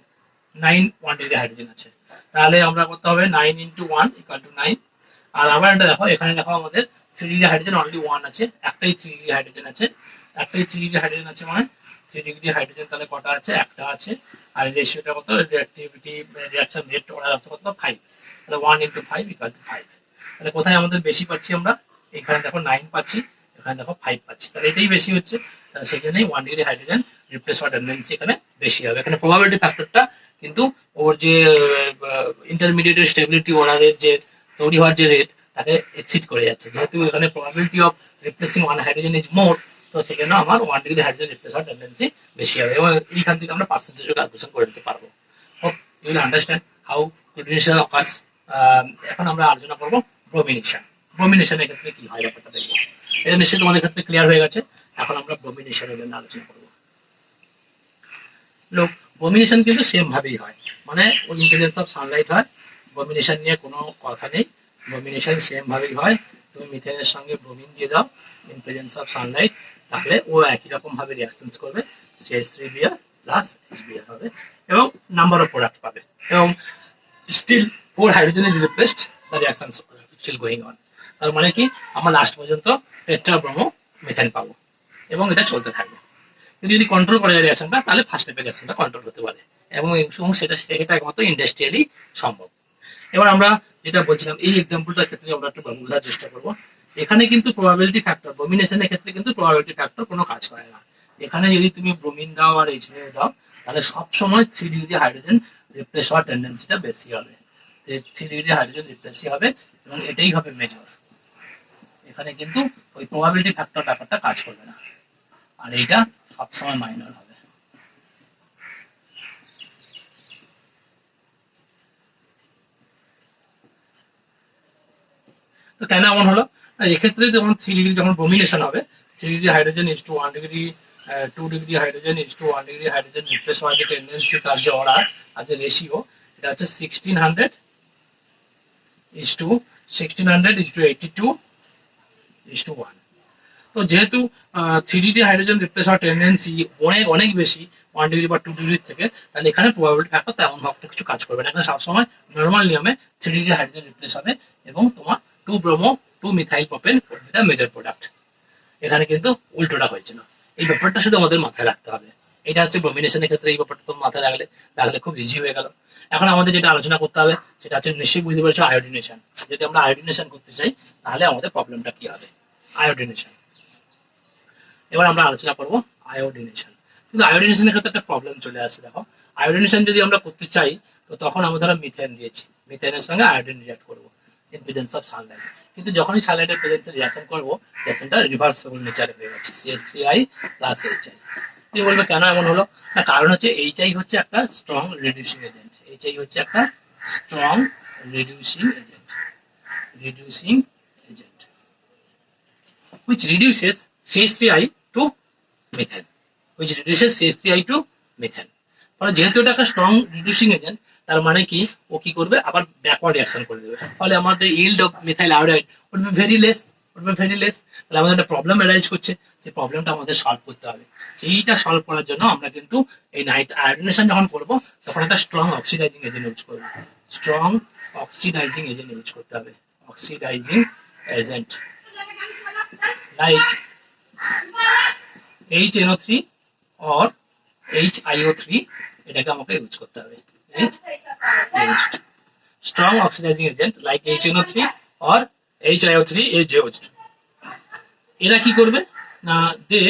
1 ডিগ্রি হাইড্রোজেন আছে। তাহলে আমরা করতে হবে 9 × 1 = 9। আর আবার এটা দেখো, এখানে দেখো আমাদের 3 ডিগ্রি হাইড্রোজেন অনলি 1 আছে, একটাই 3 ডিগ্রি হাইড্রোজেন আছে, মানে 3 ডিগ্রি হাইড্রোজেন তাহলে কটা আছে? একটা আছে। আর রেশিওটা কত? রিঅ্যাকশন রেট অর্ডার কত? 5। তাহলে 1 × 5 = 5। তাহলে কোথায় আমাদের বেশি পাচ্ছি আমরা? এখানে দেখো 9 পাচ্ছি, এখানে দেখো 5 পাচ্ছি, তাহলে এটাই বেশি হচ্ছে। সেই জন্যই 1 ডিগ্রি হাইড্রোজেন রিপ্লেস হওয়ার টেন্ডেন্সি এখানে বেশি হবে। এখানে প্রবাবিলিটি ফ্যাক্টরটা কিন্তু ওর যে ইন্টারমিডিয়েটের স্টেবিলিটি অর্ডারের যে তৈরি হওয়ার যে রেট তাকে এক্সিড করে যাচ্ছে, যেহেতু এখানে probability of replacing one hydrogen is more, তো সেখানে আমার 1 ডিগ্রি হাইড্রোজেন রিপ্লেস হওয়ার টেন্ডেন্সি বেশি হবে এবং এইখান থেকে আমরা পার্সেন্টেজ ক্যালকুলেশন করে নিতে পারবো। Hope you will understand how chlorination occurs. এখন আমরা আলোচনা করবো ব্রোমিনেশন। ব্রোমিনেশনের ক্ষেত্রে কি হয় ব্যাপারটা দেখবো। এটা নিশ্চয়ই তোমাদের ক্ষেত্রে ক্লিয়ার হয়ে গেছে। এখন আমরা ব্রোমিনেশনের জন্য আলোচনা করবো। লোক ব্রোমিনেশন কিন্তু সেম ভাবেই হয়, মানে ওই ইনফ্লুয়েন্স অফ সানলাইট হয়। ব্রোমিনেশন নিয়ে কোনো কথা নেই, ব্রোমিনেশন সেম ভাবেই হয়। তুমি মিথেনের সঙ্গে ব্রোমিন দিয়ে দাও ইনফ্লুয়েন্স অফ সানলাইট, তাহলে ও একই রকম ভাবে রিঅ্যাকশনস করবে, CH3Br প্লাস HBr হবে এবং নাম্বার অফ প্রোডাক্ট পাবে এবং still 4 hydrogen is replaced, the reaction still going on. তার মানে কি আমরা লাস্ট পর্যন্ত টেট্রাব্রোমো মিথেন পাবো এবং এটা চলতে থাকবে। কিন্তু যদি কন্ট্রোল করা যায় রিঅ্যাকশনটা, তাহলে ফার্স্ট স্টেপে রিঅ্যাকশনটা কন্ট্রোল হতে পারে এবং সেটা একমাত্র ইন্ডাস্ট্রিয়ালি সম্ভব। এবার আমরা যেটা বলছিলাম এই এক্সাম্পলটার ক্ষেত্রে আমরা একটু বোঝার চেষ্টা করবো। এখানে কিন্তু প্রবাবিলিটি ফ্যাক্টর, ব্রোমিনেশনের ক্ষেত্রে কিন্তু প্রবাবিলিটি ফ্যাক্টর কোনো কাজ করে না। এখানে যদি তুমি ব্রোমিন দাও আর HBr দাও, তাহলে সবসময় 3 ডিগ্রি হাইড্রোজেন রিপ্লেস হওয়ার টেন্ডেন্সিটা বেশি হবে, 3 ডিগ্রি হাইড্রোজেন রিপ্লেসই হবে এবং এটাই হবে মেজর। এখানে কিন্তু ওই প্রবাবিলিটি ফ্যাক্টর ব্যাপারটা কাজ করবে না, আর এইটা সবসময় মাইনর হবে। তো কেন এমন হলো, এক্ষেত্রে যখন 3 ডিগ্রি যখন ব্রোমিনেশন হবে, 3 degree hydrogen is to 1 degree 2 degree hydrogen is to 1 degree hydrogen replace হওয়ার যে টেন্ডেন্সি, তার যে অর্ডার আর যে রেশিও, এটা হচ্ছে 1600 ইজ টু 82 ইজ টু 1। তো যেহেতু 3 ডিগ্রি হাইড্রোজেন রিপ্লেস হওয়ার টেন্ডেন্সি অনেক অনেক বেশি 1 ডিগ্রি বা 2 ডিগ্রির থেকে, তাহলে এখানে প্রবাবিলিটি ফ্যাক্টর তেমন ভাবে কিছু কাজ করবে না। এখানে সবসময় নর্মাল নিয়মে 3 ডিগ্রি হাইড্রোজেন রিপ্লেস হবে এবং তোমার 2 bromo 2 methyl propane will be the major product. এখানে কিন্তু উল্টোটা হয়েছে না, এই ব্যাপারটা শুধু আমাদের মাথায় রাখতে হবে। এটা হচ্ছে ব্রোমিনেশনের ক্ষেত্রে এই ব্যাপারটা তোমার মাথায় রাখলে খুব ইজি হয়ে গেল। এখন আমাদের যেটা আলোচনা করতে হবে সেটা হচ্ছে নিশ্চয়ই বুঝতে পেরেছো আয়োডিনেশন। যদি আমরা আয়োডিনেশন করতে চাই তাহলে আমাদের প্রবলেমটা কি হবে, আয়োডিনেশন। এবার আমরা আলোচনা করবো আয়োডিনেশন। কিন্তু আয়োডিনেশনের ক্ষেত্রে একটা প্রবলেম চলে আসে। দেখো, আয়োডিনেশন যদি আমরা করতে চাই তো তখন আমরা ধরো মিথেন দিয়েছি, মিথেনের সঙ্গে আয়োডিন রিঅ্যাক্ট করবো ইন প্রেজেন্স অফ সানলাইট। কিন্তু যখনই সানলাইটের প্রেজেন্সে রিঅ্যাকশন করবো, রিঅ্যাকশনটা রিভার্সেবল নেচারে হয়ে গেছে, CH3I প্লাস HI। তুমি বলবে কেন এমন হলো? না, কারণ হচ্ছে HI হচ্ছে একটা স্ট্রং রিডিউসিং এজেন্ট। HI হচ্ছে একটা strong reducing agent which reduces CH3I to methane, ফলে যেহেতু এটা একটা স্ট্রং রিডিউসিং এজেন্ট, তার মানে কি ও কি করবে, আবার ব্যাকওয়ার্ড রিঅ্যাকশন করে দেবে। ফলে আমাদের yield of methyl iodide would be very less. তাহলে আমাদের একটা প্রবলেম অ্যারাইজ করছে, সেই প্রবলেমটা আমাদের সলভ করতে হবে। এইটা সলভ করার জন্য আমরা কিন্তু এই আয়োডিনেশন যখন করবো তখন একটা স্ট্রং অক্সিডাইজিং এজেন্ট ইউজ করবো। স্ট্রং অক্সিডাইজিং এজেন্ট ইউজ করতে হবে, oxidising agent like HNO3 or HIO3, এটাকে আমাকে ইউজ করতে হবে। Strong oxidizing agent like HNO3 or HIO3 is used. এরা কি করবে না, দে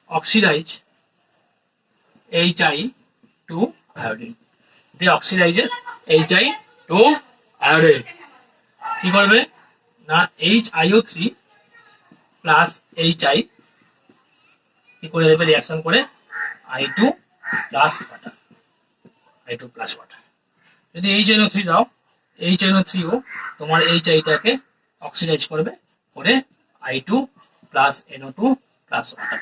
oxidize HI to iodine. They oxidizes HI to iodine. কি করবে না, HIO3 প্লাস HI কি করে দেবে, রিঅ্যাকশন করে I2 প্লাস ওয়াটার। যদি HNO3 দাও, HNO3ও তোমার HI-টাকে অক্সিডাইজ করবে করে I2 plus NO2 plus water.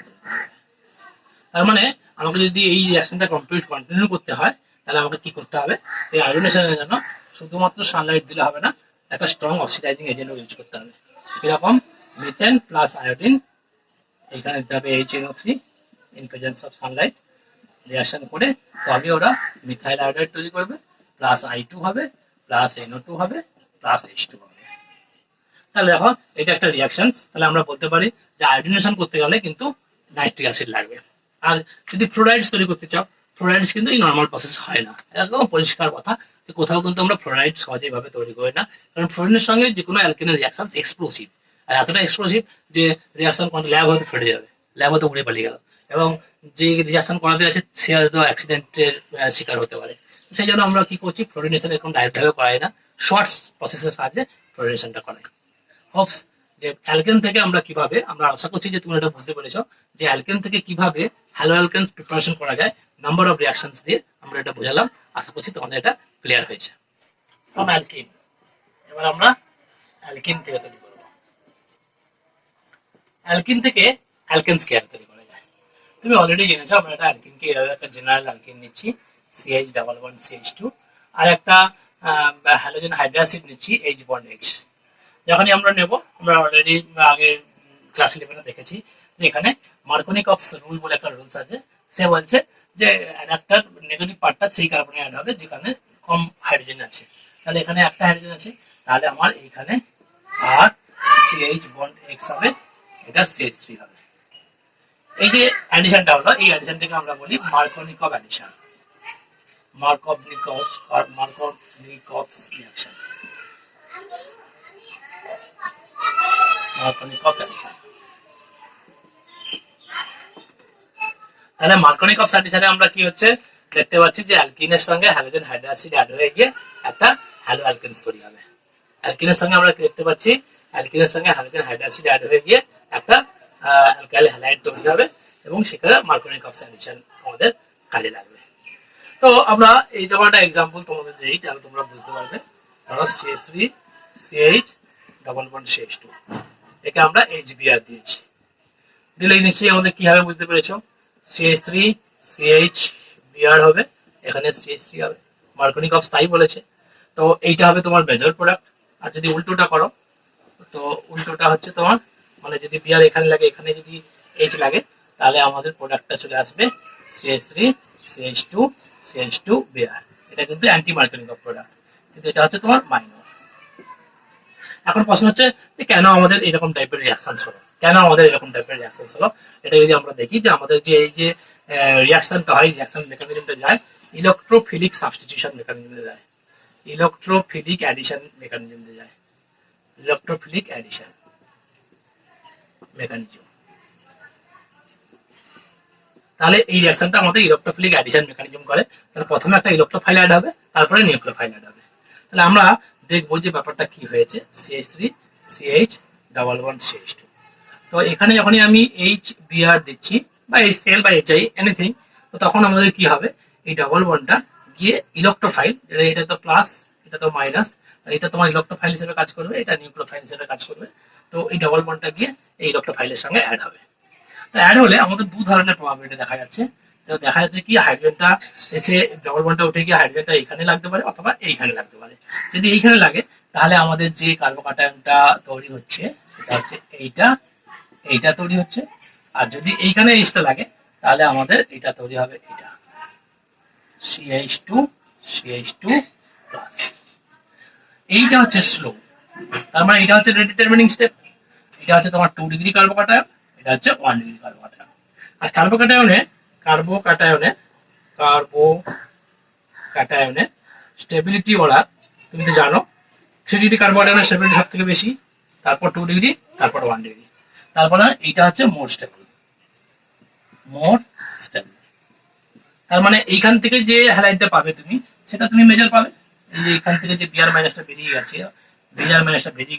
তার মানে আমাকে যদি এই রিঅ্যাকশনটা কন্টিনিউ করতে হয়, তাহলে আমাকে কি করতে হবে, এই আয়োডিনেশনের জন্য শুধুমাত্র সানলাইট দিলে হবে না, একটা স্ট্রং অক্সিডাইজিং এজেন্ট ইউজ করতে হবে। এরকম মিথেন প্লাস আয়োডিন, এখানে দিতে হবে HNO3 in presence of Sunlight, reaction করে তবে ওরা মিথাইল আয়োডাইড তৈরি করবে, প্লাস I2 হবে, প্লাস NO2 হবে, প্লাস H2 হবে। তাহলে দেখো এটা একটা রিঅ্যাকশন। তাহলে আমরা বলতে পারি যে আয়োডিনেশন করতে গেলে কিন্তু নাইট্রিক অ্যাসিড লাগবে। আর যদি ফ্লোরাইডস তৈরি করতে চাও, ফ্লোরাইডস কিন্তু এই নর্মাল প্রসেস হয় না, একদম পরিষ্কার কথা। কোথাও কিন্তু আমরা ফ্লোরাইড সহজে ভাবে তৈরি করি না, কারণ ফ্লোরিনের সঙ্গে যে কোনো অ্যালকেনের রিঅ্যাকশন এক্সপ্লোসিভ, আর এতটা এক্সপ্লোসিভ যে রিঅ্যাকশন ল্যাব হয়তো ফেটে যাবে, ল্যাবে তো উড়ে পালিয়ে গেল, এবং যে রিয়াকশন করাতে আছে সে হয়তো অ্যাক্সিডেন্টের শিকার হতে পারে। সেই জন্য আমরা কি করছি, ফ্লোরিনেশন এরকম ডাইরেক্ট ভাবে করাই না, শর্টস প্রসেসের সাহায্যে ফ্লোরিনেশনটা করাই। হোপস যে অ্যালকেন থেকে আমরা কিভাবে, আমরা আশা করছি যে তুমি এটা বুঝতে পেরেছো যে অ্যালকেন থেকে কিভাবে হ্যালো অ্যালকেনস প্রিপারেশন করা যায় নাম্বার অফ রিঅ্যাকশনস দিয়ে আমরা এটা বোঝালাম। আশা করছি তোমাদের এটা ক্লিয়ার হয়েছে। ফ্রম অ্যালকিন, এবার আমরা অ্যালকিন থেকে তৈরি করবো। অ্যালকিন থেকে অ্যালকেনস কে তৈরি করা যায় তুমি অলরেডি জেনেছো। আমরা একটা অ্যালকিনকে এভাবে একটা জেনারেল অ্যালকিন নিচ্ছি CH11CH2, আর একটা হ্যালোজেন হাইড্রোক্সাইড নিচ্ছি H বন্ড X। যখনই আমরা নেব, আমরা অলরেডি আগে ক্লাস 11 দেখেছি যে এখানে মার্কোনিকভস রুল বলে একটা রুলস আছে। সে বলছে যে অ্যাডাপ্টার নেগেটিভ পার্টটা সেই কার্বনে অ্যাড হবে যেখানে কম হাইড্রোজেন আছে। তাহলে এখানে একটা হাইড্রোজেন আছে, তাহলে আমার এখানে আর CH বন্ড X হবে, এটা CH3 হবে। এই যে অ্যাডিশনটা হলো, এই অ্যাডিশন থেকে আমরা বলি মার্কোনিকভ অ্যাডিশন, মার্কোনিকভস রিঅ্যাকশন, মার্কোনিকভস অ্যাডিশন। তাহলে মার্কোনিকভস অ্যাডিশনে আমরা কি হচ্ছে দেখতে পাচ্ছি যে অ্যালকিনের সঙ্গে হ্যালোজেন হাইড্রোক্সাইড অ্যাড হয়ে গিয়ে একটা হ্যালো অ্যালকেনস তৈরি হবে। অ্যালকিনের সঙ্গে আমরা দেখতে পাচ্ছি অ্যালকিনের সঙ্গে হ্যালোজেন হাইড্রোক্সাইড অ্যাড হয়ে গিয়ে একটা অ্যালকাইল হ্যালাইড তৈরি হবে, এবং সেখানে মার্কোনিকভস অ্যাডিশন আমাদের কাজে লাগবে। তো আমরা এই রকম একটা এক্সাম্পল তোমাদের দিই, তাহলে তোমরা বুঝতে পারবে। ধরো CH3 CH double bond CH2, একে আমরা HBr দিয়েছি, দিলে নিশ্চয়ই আমাদের কি হবে বুঝতে পেরেছো। CH3 CHBr হবে, এখানে CH3 হবে, মার্কোনিকভস তাই বলেছে। তো এইটা হবে তোমার মেজর প্রোডাক্ট। আর যদি উল্টোটা করো, তো উল্টোটা হচ্ছে তোমার, মানে যদি বিআর এখানে লাগে, এখানে যদি H লাগে, তাহলে আমাদের প্রোডাক্টটা চলে আসবে CH3 CH2 CH2 বিআর। এটা কিন্তু অ্যান্টি মার্কোনিকভ প্রোডাক্ট, কিন্তু এটা হচ্ছে তোমার মাইনর। এখন প্রশ্ন হচ্ছে যে কেন আমাদের এরকম টাইপের রিঅ্যাকশন হলো, কেন আমাদের এরকম টাইপের রিঅ্যাকশন হলো। এটা যদি আমরা দেখি যে আমাদের যে এই যে রিঅ্যাকশনটা হয়, রিঅ্যাকশন মেকানিজমটা যায় ইলেকট্রোফিলিক সাবস্টিটিউশন মেকানিজমে যায়, ইলেকট্রোফিলিক অ্যাডিশন মেকানিজমে যায়, ইলেকট্রোফিলিক অ্যাডিশন মেকানিজম। তাহলে এই রিঅ্যাকশনটা আমাদের ইলেকট্রোফিলিক অ্যাডিশন মেকানিজম করে। তাহলে প্রথমে একটা ইলেকট্রোফাইল অ্যাড হবে, তারপরে নিউক্লিওফাইল অ্যাড হবে। তাহলে আমরা দেখবো যে ব্যাপারটা কি হয়েছে। CH3 CH double bond CH2, তো এখানে যখনই আমি HBr দিচ্ছি বা HCl বা HI এনিথিং, তো তখন আমাদের কি হবে, এই ডাবল বন্ডটা গিয়ে ইলেকট্রোফাইল, এটা তো প্লাস এটা তো মাইনাস, এটা তোমার ইলেকট্রোফাইল হিসেবে কাজ করবে, এটা নিউক্লিওফাইল হিসেবে কাজ করবে। তো এই ডাবল বন্ডটা গিয়ে এই ইলেকট্রোফাইলের সঙ্গে অ্যাড হবে। তো অ্যাড হলে আমাদের দু ধরনের প্রবাবিলিটি দেখা যাচ্ছে। তো দেখা যাচ্ছে কি হাইড্রোজেনটা এসে ডাবল বন্ডটা উঠে গিয়ে হাইড্রোজেনটা এইখানে লাগতে পারে অথবা এইখানে লাগতে পারে। যদি এইখানে লাগে, তাহলে আমাদের যে কার্বোকাটায়নটা তৈরি হচ্ছে সেটা হচ্ছে এইটা, এইটা তৈরি হচ্ছে। আর যদি এইখানে এইচটা লাগে, তাহলে আমাদের এটা তৈরি হবে, এটা CH2 প্লাস। এইটা হচ্ছে স্লো, তার মানে এটা হচ্ছে ডিটারমিনিং স্টেপ। এটা হচ্ছে তোমার 2 ডিগ্রি কার্বোকাটায়ন, এটা হচ্ছে 1 ডিগ্রি কার্বোকাটায়ন। আর কার্বোকাটায়নে স্টেবিলিটি ওরা তুমি তো জানো, 3 ডিগ্রি কার্বোকাটায়নের স্টেবিলিটি সব থেকে বেশি, তারপর 2 ডিগ্রি, তারপর 1 ডিগ্রি, তারপরে এইটা হচ্ছে মোর স্টেবল। তার মানে এইখান থেকে যে হ্যালাইডটা পাবে তুমি, সেটা তুমি মেজার পাবে। এই যে এখান থেকে যে বিআর মাইনাসটা বেরিয়ে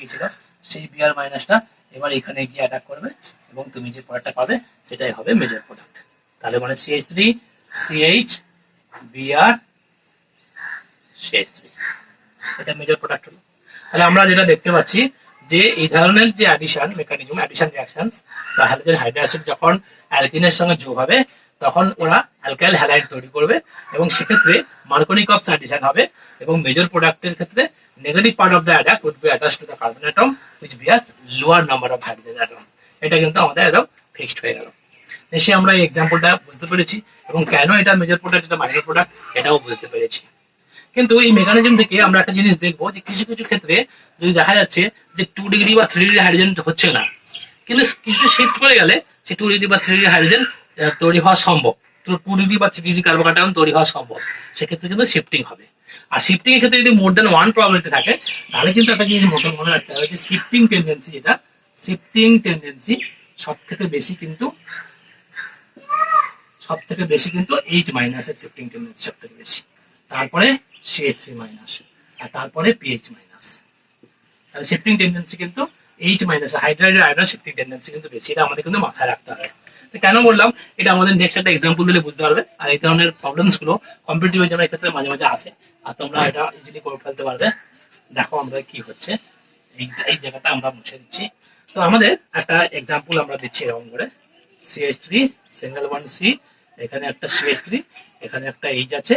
গেছে, সেই বিআর মাইনাসটা এবার এখানে গিয়ে অ্যাটাক করবে, এবং তুমি যে প্রোডাক্টটা পাবে সেটাই হবে মেজর প্রোডাক্ট। তাহলে মানে CH3 CH বিআর CH3, এটা মেজর প্রোডাক্ট হলো। তাহলে আমরা যেটা দেখতে পাচ্ছি যে এই ধরনের যে অ্যাডিশন মেকানিজম, অ্যাডিশন রিঅ্যাকশনস বা হ্যালোজেন হাইড্রোক্সাইড যখন অ্যালকিনের সঙ্গে যোগ হবে, তখন ওরা অ্যালকাইল হ্যালাইড তৈরি করবে, এবং সেক্ষেত্রে মার্কোনিকভস অ্যাডিশন হবে। এবং মেজর প্রোডাক্টের ক্ষেত্রে negative part of the adduct would be attached to the carbon atom which bears lower number of hydrogen atom. এটা কিন্তু আমাদের একদম ফিক্সড হয়ে গেল। নিশ্চয়ই আমরা এই এক্সাম্পলটা বুঝতে পেরেছি, এবং কেন এটা মেজর প্রোডাক্ট এটা মাইনর প্রোডাক্ট এটাও বুঝতে পেরেছি। কিন্তু এই মেকানিজম থেকে আমরা একটা জিনিস দেখবো যে কিছু কিছু ক্ষেত্রে যদি দেখা যাচ্ছে যে 2 ডিগ্রি বা 3 ডিগ্রি হাইড্রোজেন হচ্ছে না, কিন্তু কিছু শিফট করে গেলে সেই 2 ডিগ্রি বা 3 ডিগ্রি হাইড্রোজেন তৈরি হওয়া সম্ভব, তো 2 ডিগ্রি বা 3 ডিগ্রি কার্বোকাটায়ন তৈরি হওয়া সম্ভব। সেক্ষেত্রে কিন্তু শিফটিং হবে। আর শিফটিং এর ক্ষেত্রে যদি মোর দেন 1 প্রবাবিলিটি থাকে, তাহলে কিন্তু একটা জিনিস মনে রাখতে হবে যে শিফটিং টেন্ডেন্সি, এটা শিফটিং টেন্ডেন্সি সব থেকে বেশি কিন্তু এইচ মাইনাসের শিফটিং টেন্ডেন্সি সব থেকে বেশি, তারপরে CH3 মাইনাস, আর তারপরে PH মাইনাস। তাহলে শিফটিং টেন্ডেন্সি কিন্তু এইচ মাইনাস হাইড্রাইডের আয়রন শিফটিং টেন্ডেন্সি কিন্তু বেশি, এটা আমাদের কিন্তু মাথায় রাখতে হবে। কেন বললাম এটা আমাদের নেক্সট একটা এক্সাম্পল দিলে বুঝতে পারবে। আর এই ধরনের প্রবলেমস গুলো কম্পিটিটিভ এক্সামের ক্ষেত্রে মাঝে মাঝে আসে, আর তোমরা এটা ইজিলি করে ফেলতে পারবে। দেখো আমরা কি হচ্ছে, এই জায়গাটা আমরা মুছে দিচ্ছি। তো আমাদের একটা এক্সাম্পল আমরা দিচ্ছি এরকম করে, CH3 সিঙ্গেল বন্ড C, এখানে একটা CH3, এখানে একটা H আছে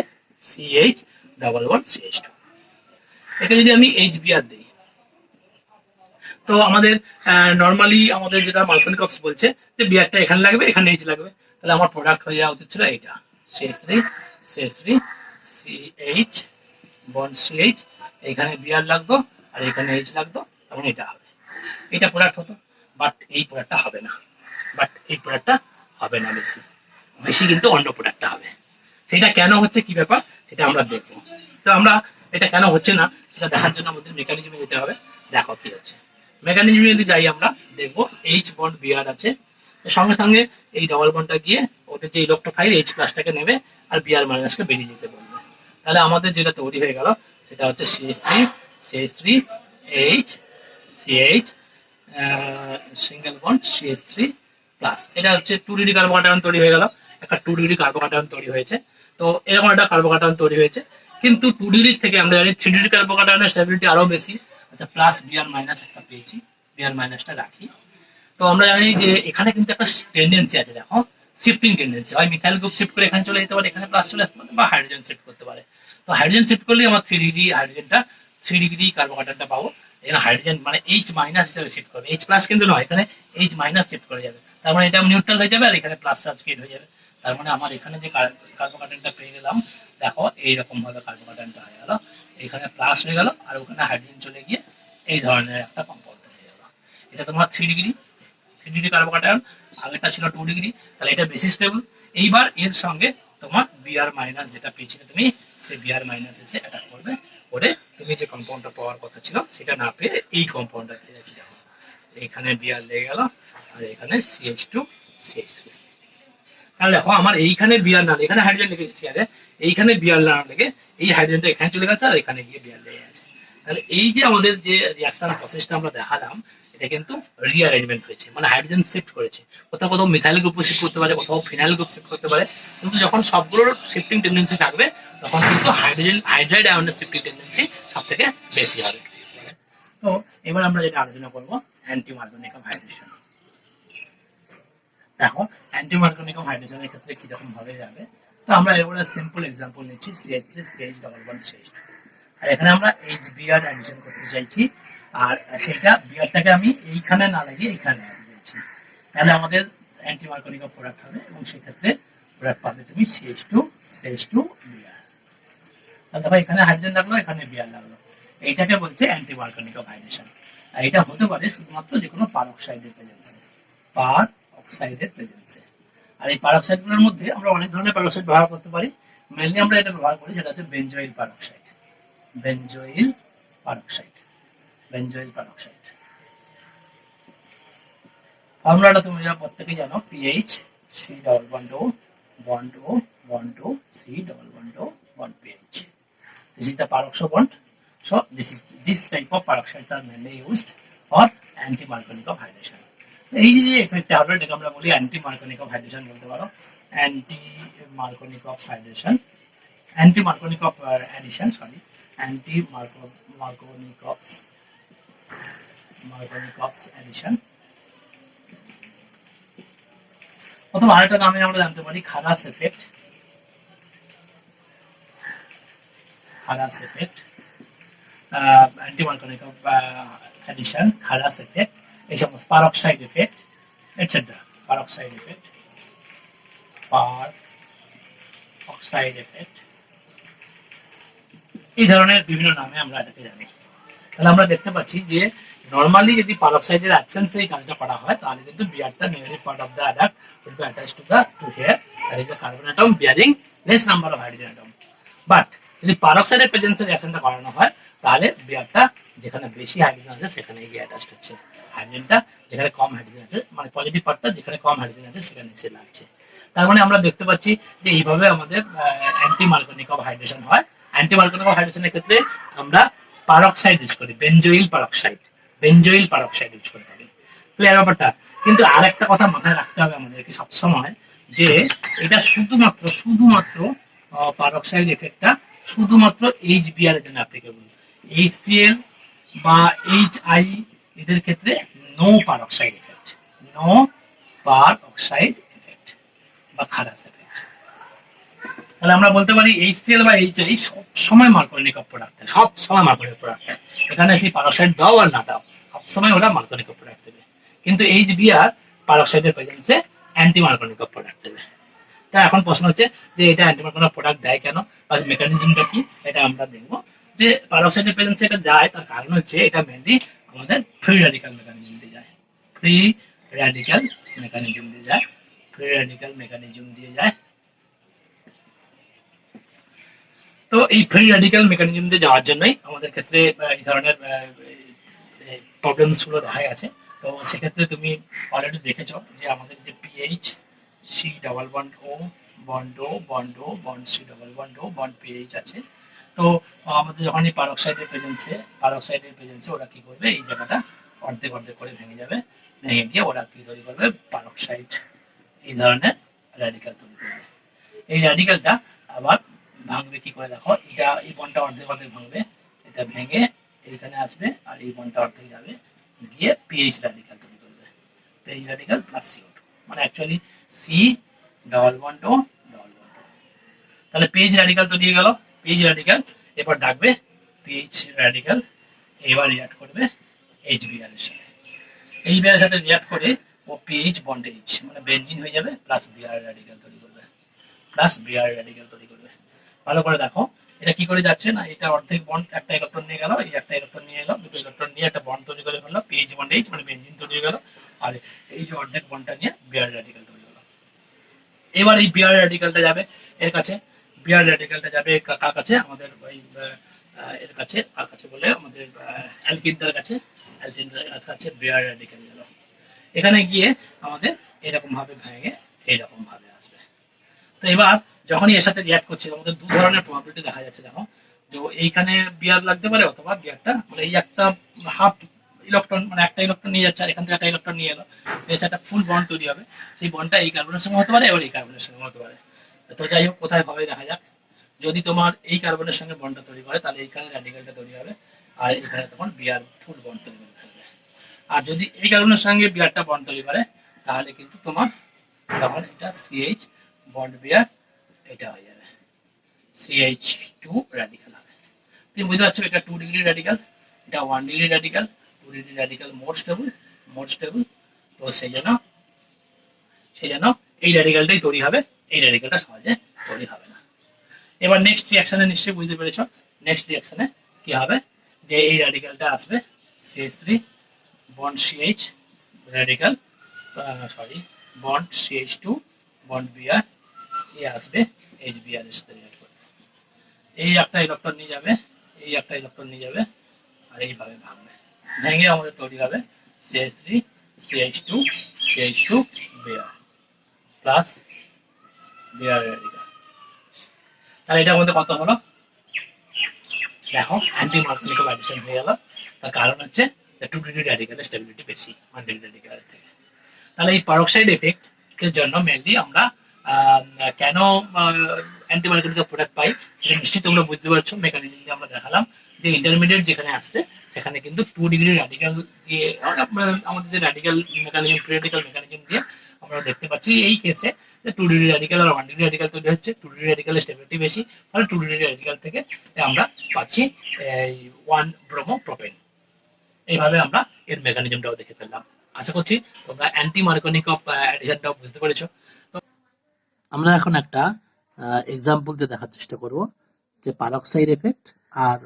CH ডাবল বন্ড CH2। এটা যদি আমি HBr দিই, তো আমাদের নরমালি আমাদের যেটা মার্কনিকভস বলছে যে বিয়ারটা এখানে লাগবে, এখানে H লাগবে, তাহলে আমার প্রোডাক্ট হয়ে যাওয়া উচিত ছিল এইটা CH3 CH বন্ড CH, এখানে বিয়ার লাগতো আর এখানে H লাগতো, তখন এটা হবে, এটা প্রোডাক্ট হতো। বাট এই প্রোডাক্টটা হবে না, বেশি বেশি কিন্তু অন্য প্রোডাক্টটা হবে। সেটা কেন হচ্ছে, কি ব্যাপার, সেটা আমরা দেখবো। তো আমরা এটা কেন হচ্ছে না সেটা দেখার জন্য আমাদের মেকানিজমে যেতে হবে। দেখো কি হচ্ছে, মেকানিজমে যদি যাই আমরা দেখবো H বন্ড বিআর আছে, সঙ্গে সঙ্গে এই ডবল বন্ডটা গিয়ে ওদের যে ইলেকট্রোফাইল H প্লাসটাকে নেবে আর বিআর মাইনাসকে বেরিয়ে যেতে বলবে। তাহলে আমাদের যেটা তৈরি হয়ে গেল সেটা হচ্ছে CH3 H CH single bond CH3 plus, এটা হচ্ছে 2 ডিগ্রি কার্বোকাটায়ন তৈরি হয়ে গেল, একটা 2 ডিগ্রি কার্বোকাটায়ন তৈরি হয়েছে। তো এরকম একটা কার্বোকাটায়ন তৈরি হয়েছে, কিন্তু 2 ডিগ্রি থেকে আমরা জানি 3 ডিগ্রি কার্বোকাটায়নের স্টেবিলিটি আরো বেশি। আচ্ছা, প্লাস বিআর মাইনাস একটা পেয়েছি, বিআর মাইনাসটা রাখি। তো আমরা জানি যে এখানে কিন্তু একটা টেন্ডেন্সি আছে, দেখো শিফটিং টেন্ডেন্সি, হয় মিথাইল গ্রুপ শিফট করে এখানে চলে যেতে পারে, এখানে প্লাস চলে আসতে পারে, বা হাইড্রোজেন শিফট করতে পারে। তো হাইড্রোজেন শিফট করলে আমার 3 ডিগ্রি হাইড্রোজেনটা 3 ডিগ্রি কার্বোকাটায়নটা পাবো। এখানে হাইড্রোজেন মানে H মাইনাস হিসেবে শিফট করবে, H প্লাস কিন্তু নয়, এখানে H মাইনাস শিফট করে যাবে, তার মানে এটা নিউট্রাল হয়ে যাবে আর এখানে প্লাস চার্জ ক্রিয়েট হয়ে যাবে। তার মানে আমার এখানে যে কার্বোকাটায়নটা পেয়ে গেলাম, দেখো এইরকম ভাবে কার্বোকাটায়নটা হয়ে গেল, এখানে প্লাস হয়ে গেল আর ওখানে হাইড্রোজেন চলে গিয়ে এই ধরনের একটা কম্পাউন্ড হয়ে গেল। এটা তোমার 3 ডিগ্রি কার্বোকাটায়ন, আগেটা ছিল 2 ডিগ্রি, তাহলে এটা বেশি স্টেবল। এইবার এর সঙ্গে তোমার বিআর মাইনাস যেটা পেয়েছিলে তুমি, সেই বিআর মাইনাস এসে অ্যাটাক করবে, করে তুমি যে কম্পাউন্ডটা পাওয়ার কথা ছিল সেটা না পেয়ে এই কম্পাউন্ডটা পেয়ে যাচ্ছি। দেখো এখানে বিআর লেগে গেল আর এখানে CH2 CH3। তাহলে দেখো আমার এইখানে বিআর না, এখানে হাইড্রোজেন লেগে গেছে, আরে এইখানে বিআর না লেগে এই হাইড্রোজেনটা এখানে চলে গেছে আর এখানে গিয়ে বিআর লেগে গেছে। তাহলে এই যে আমাদের যে রিঅ্যাকশন প্রসেসটা আমরা দেখালাম, এটা কিন্তু রিঅ্যারেঞ্জমেন্ট হয়েছে, মানে হাইড্রোজেন শিফট করেছে, কোথাও কোথাও মিথাইল গ্রুপ শিফট করতে পারে, কোথাও ফিনাইল গ্রুপ শিফট করতে পারে। কিন্তু যখন সবগুলোর শিফটিং টেন্ডেন্সি থাকবে তখন কিন্তু হাইড্রাইড আয়নের শিফটিং টেন্ডেন্সি সব থেকে বেশি হবে। তো এবার আমরা যেটা আলোচনা করবো অ্যান্টি মার্কনিকভ হাইড্রেশন। দেখো অ্যান্টি মার্কনিকভ হাইড্রেশনের ক্ষেত্রে কিরকম ভাবে যাবে, তো আমরা এবারে সিম্পল এক্সাম্পল নিচ্ছি CH3 CH double bond CH2, আর এখানে আমরা HBr অ্যাডিশন করতে চাইছি, আর সেটা বিআরটাকে আমি এইখানে না লাগিয়ে এইখানে দিয়েছি। তাহলে আমাদের অ্যান্টি মার্কনিকভ প্রোডাক্ট হবে এবং সেক্ষেত্রে প্রোডাক্ট পাবে তুমি CH2 বিআর। তাহলে দেখো এখানে হাইড্রোজেন লাগলো, এখানে বিআর লাগলো, এইটাকে বলছে অ্যান্টি মার্কনিকভ হাইড্রেশন। আর এটা হতে পারে শুধুমাত্র যে কোনো পারঅক্সাইডের প্রেজেন্সে, আর এই পারঅক্সাইডগুলোর মধ্যে আমরা অনেক ধরনের পারঅক্সাইড ব্যবহার করতে পারি। মেইনলি আমরা এটা ব্যবহার করি যেটা হচ্ছে বেনজোইল পারঅক্সাইড। ফর্মুলাটা তুমি প্রত্যেকেই জানো, PH C double bond O C double bond O bond PH. This is the peroxo bond. So this type of peroxides are mainly used for anti-Markovnikov hydration. এই যে এফেক্ট হবে এটাকে আমরা বলি অ্যান্টি মার্কনিকভ হাইড্রেশন বলতে পারো, anti Markovnikov addition, addition. প্রথম আরেকটা নামে আমরা জানতে পারি Kharasch effect, anti Markovnikov addition, Kharasch effect, এই সমস্ত peroxide effect etcetera, peroxide effect, এই ধরনের বিভিন্ন নামে আমরা এটাকে জানি। তাহলে আমরা দেখতে পাচ্ছি যে নরমালি যদি পারঅক্সাইডের অ্যাবসেন্সে এই কাজটা করা হয় তাহলে কিন্তু বিআরটা negative part of the adduct will be attached to here, that is the carbon atom bearing less number of hydrogen atom. But যদি পারক্সাইডের প্রেজেন্সে রিঅ্যাকশনটা করানো হয় তাহলে বিয়ারটা যেখানে বেশি হাইড্রোজেন আছে সেখানে গিয়ে অ্যাটাচড হচ্ছে, হাইড্রোজেনটা যেখানে কম হাইড্রোজেন আছে মানে পজিটিভ পার্টটা যেখানে কম হাইড্রোজেন আছে সেখানে এসে লাগছে। তার মানে আমরা দেখতে পাচ্ছি যে এইভাবে আমাদের অ্যান্টি মার্কোনিকভ হাইড্রেশন হয়। অ্যান্টি মার্কোনিকভ হাইড্রেশনের ক্ষেত্রে আমরা পারক্সাইড ইউজ করি, বেনজোইল পারক্সাইড ইউজ করে থাকি। ক্লিয়ার ব্যাপারটা? কিন্তু আরেকটা কথা মাথায় রাখতে হবে আমাদেরকে সবসময়, যে এটা শুধুমাত্র পারক্সাইড এফেক্টটা শুধুমাত্র এইচবিআর এর জন্য অ্যাপ্লিকেবল। HCl বা HI এদের ক্ষেত্রে নো পারক্সাইড এফেক্ট বা খারাপ এফেক্ট। তাহলে আমরা বলতে পারি HCl বা HI সব সময় মার্কোনিকভ প্রোডাক্ট, সব সময় মার্কোনিকভ প্রোডাক্ট। এখানে সেই পারক্সাইড দাও আর না দাও সব সময় ওরা মার্কোনিকভ প্রোডাক্ট দেবে। কিন্তু HBr পারক্সাইডের প্রেজেন্সে অ্যান্টি মার্কোনিকভ প্রোডাক্ট দেবে। তা এখন প্রশ্ন হচ্ছে যে এটা অ্যান্টি মার্কোনিকভ প্রোডাক্ট দেয় কেন, আর মেকানিজমটা কি, এটা আমরা দেখবো। যে পারক্সাইডের প্রেজেন্সে এটা যায় তার কারণ হচ্ছে এটা মেনলি আমাদের ফ্রি র্যাডিক্যাল মেকানিজম দিয়ে যায়। তো এই ফ্রি র্যাডিক্যাল মেকানিজম দিয়ে যাওয়ার জন্যই আমাদের ক্ষেত্রে এই ধরনের প্রবলেমস গুলো দেখা গেছে। তো সেক্ষেত্রে তুমি অলরেডি দেখেছো যে আমাদের যে পিএইচ সি ডাবল বন্ড ও বন্ড সি ডাবল বন্ড ও বন্ড পিএইচ আছে। তো আমাদের যখন এই পারক্সাইডের প্রেজেন্সে ওরা কি করবে, এই জায়গাটা অর্ধেক করে ভেঙে যাবে, ভেঙে গিয়ে ওরা কি তৈরি করবে, পারক্সাইড এই ধরনের র্যাডিক্যাল তৈরি করবে। এই র্যাডিক্যালটা আবার ভাঙবে কি করে দেখো, এটা এই বন্ডটা অর্ধেক ভাঙবে, এটা ভেঙে এইখানে আসবে আর এই বন্ডটা অর্ধেক যাবে গিয়ে পিএইচ র্যাডিক্যাল তৈরি করবে, পিএইচ র্যাডিক্যাল প্লাস CO2 মানে actually C double bond O double bond. তাহলে পিএইচ র্যাডিক্যাল তৈরি হয়ে গেল। পিএইচ র্যাডিক্যাল এবার ডাকবে পিএইচ র্যাডিক্যাল, এবার রিঅ্যাক্ট করবে HBr এর সাথে। HBr এর সাথে রিঅ্যাক্ট করে ও পিএইচ বন্ড এইচ মানে বেনজিন হয়ে যাবে, প্লাস বিআর র্যাডিক্যাল তৈরি করবে, ভালো করে দেখো এটা কি করে যাচ্ছে না, এটা অর্ধেক বন্ড একটা ইলেকট্রন নিয়ে গেল, এই একটা ইলেকট্রন নিয়ে এলো, দুটো ইলেকট্রন নিয়ে একটা বন্ড তৈরি করে ফেললো, পিএইচ বন্ড এইচ মানে বেনজিন তৈরি হয়ে গেল, আর এই যে অর্ধেক বন্ডটা নিয়ে বিআর র্যাডিক্যাল তৈরি হলো। এবার এই বিআর র্যাডিক্যালটা যাবে এর কাছে, বিআর র্যাডিক্যালটা যাবে কার কাছে, আমাদের ওই এর কাছে, কার কাছে বলে আমাদের অ্যালকিনটার কাছে বিআর র্যাডিক্যাল গেল। এখানে গিয়ে আমাদের এরকম ভাবে ভেঙে এইরকম ভাবে আসবে। তো এবার যখনই এর সাথে রিঅ্যাক্ট করছে আমাদের দু ধরনের প্রবাবিলিটি দেখা যাচ্ছে। দেখো যে এইখানে বিআর লাগতে পারে অথবা বিআরটা মানে এই একটা হাফ ইলেকট্রন মানে একটা ইলেকট্রন নিয়ে যাচ্ছে আর এখান থেকে একটা ইলেকট্রন নিয়ে এলো, এর সাথে একটা ফুল বন্ড তৈরি হবে। সেই বন্ডটা এই কার্বনের সঙ্গে হতে পারে, এবার এই কার্বনের সঙ্গে হতে পারে। তো যাই হোক কোথায় হবে দেখা যাক। যদি তোমার এই কার্বনের সঙ্গে বন্ডটা তৈরি করে তাহলে এইখানে র্যাডিক্যালটা তৈরি হবে আর এখানে তখন বিআর ফুল বন্ড তৈরি করে ফেলবে। আর যদি এই কার্বনের সঙ্গে বিআরটা বন্ড তৈরি করে তাহলে কিন্তু তোমার তখন এটা CH বন্ড বিআর এটা হয়ে যাবে CH2 র্যাডিক্যাল হবে। তুমি বুঝতে পারছো এটা 2 ডিগ্রি র্যাডিক্যাল, এটা 1 ডিগ্রি র্যাডিক্যাল, 2 ডিগ্রি র্যাডিক্যাল মোর স্টেবল। তো সেই জন্য এই র্যাডিক্যালটাই তৈরি হবে, এই র্যাডিক্যালটা সহজে তৈরি হবে না। এবার নেক্সট রিঅ্যাকশনে নিশ্চয়ই বুঝতে পেরেছো, নেক্সট রিঅ্যাকশনে কি হবে, যে এই র্যাডিক্যালটা আসবে CH3 bond CH radical bond CH2 bond BR, এ আসবে HBr এর সাথে রিঅ্যাক্ট করবে। এই একটা ইলেকট্রন নিয়ে যাবে, এই একটা ইলেকট্রন নিয়ে যাবে আর এইভাবে ভাঙবে, ভেঙে আমাদের তৈরি হবে CH3 CH2 BR plus BR radical. তাহলে এটা আমাদের কত হলো দেখো, অ্যান্টি মার্কোনিকভ হাইড্রেশন হয়ে গেল। তার কারণ হচ্ছে 2 ডিগ্রি র্যাডিক্যালের স্টেবিলিটি বেশি 1 ডিগ্রি র্যাডিক্যালের থেকে। তাহলে এই পারক্সাইড এফেক্ট এর জন্য মেনলি আমরা কেন অ্যান্টি মার্কোনিকভ প্রোডাক্ট পাই এটা নিশ্চয়ই তোমরা বুঝতে পারছো। মেকানিজম দিয়ে আমরা দেখালাম যে ইন্টারমিডিয়েট যেখানে আসছে সেখানে কিন্তু 2 ডিগ্রি র্যাডিক্যাল দিয়ে আমাদের যে radical mechanism free radical mechanism দিয়ে আমরা দেখতে পাচ্ছি এই কেসে যে 2 ডিগ্রি র্যাডিক্যাল আর 1 ডিগ্রি র্যাডিক্যাল তৈরি হচ্ছে। 2 ডিগ্রি র্যাডিক্যালের স্টেবিলিটি বেশি, তাহলে 2 ডিগ্রি র্যাডিক্যাল থেকে আমরা পাচ্ছি 1 ব্রোমো প্রোপেন। এইভাবে আমরা এর মেকানিজমটাও দেখে ফেললাম। আশা করছি তোমরা অ্যান্টি মার্কোনিকভ অ্যাডিশনটাও বুঝতে পেরেছো। আমরা এখন একটা এক্সাম্পল দিয়ে দেখার চেষ্টা করব যে পারক্সাইড এফেক্ট আর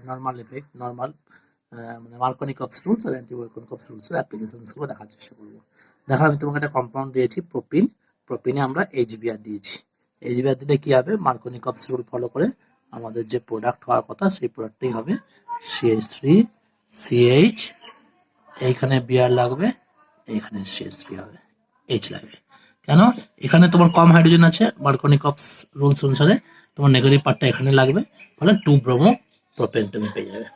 নর্মাল মানে মার্কোনিকভ রুলস আর অ্যান্টি মার্কোনিকভ রুলসের অ্যাপ্লিকেশনসগুলো দেখার চেষ্টা করব। দেখো আমি তোমাকে একটা কম্পাউন্ড দিয়েছি প্রোপিনে আমরা HBr দিয়েছি। HBr দিলে কি হবে, মার্কোনিকভ রুল ফলো করে আমাদের যে প্রোডাক্ট হওয়ার কথা সেই প্রোডাক্টটাই হবে CH3CH, এইখানে বিআর লাগবে, এইখানে CH3 হবে, H লাগবে। কেন? এখানে তোমার কম হাইড্রোজেন আছে, মার্কনিকভস রুলস অনুসারে তোমার নেগেটিভ পার্টটা এখানে লাগবে, ফলে 2 ব্রোমো প্রোপেন তুমি পেয়ে যাবে।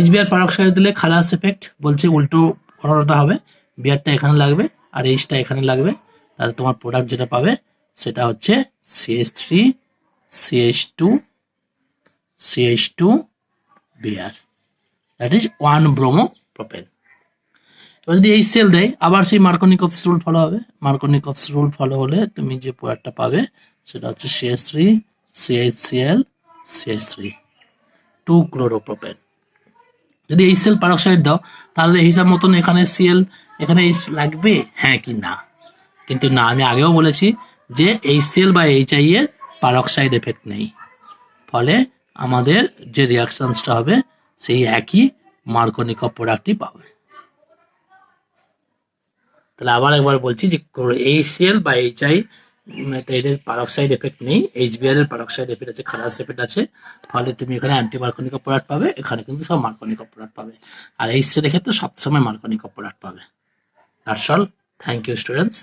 HBr পারক্সাইড দিলে খালাস এফেক্ট বলছে উল্টো ঘটনাটা হবে, বিআরটা এখানে লাগবে আর এইচটা এখানে লাগবে, তাহলে তোমার প্রোডাক্ট যেটা পাবে সেটা হচ্ছে CH3 CH2 CH2 BR, that is 1 bromopropane. এবার যদি এই সেল দেয়, আবার সেই মার্কনিকভস রুল ফলো হবে। মার্কনিকভস রুল ফলো হলে তুমি যে প্রোডাক্টটা পাবে সেটা হচ্ছে CH3 CHCl CH3 2 ক্লোরোপ্রোপেন। যদি এই সেল পারক্সাইড দাও তাহলে হিসাব মতন এখানে Cl এখানে H লাগবে, হ্যাঁ কি না? কিন্তু না, আমি আগেও বলেছি যে HCl বা HI এর পারক্সাইড এফেক্ট নেই, ফলে আমাদের যে রিয়াকশনসটা হবে সেই একই মার্কনিকভ প্রোডাক্টই পাবে। তাহলে আবার একবার বলছি যে HCl বা HI এদের পারক্সাইড এফেক্ট নেই, HBr এর পারক্সাইড এফেক্ট আছে, খালাস এফেক্ট আছে, ফলে তুমি এখানে অ্যান্টি মার্কনিকভ প্রোডাক্ট পাবে, এখানে কিন্তু সব মার্কনিকভ প্রোডাক্ট পাবে। আর HCl এর ক্ষেত্রে সবসময় মার্কনিকভ প্রোডাক্ট পাবে। That's all. Thank you students.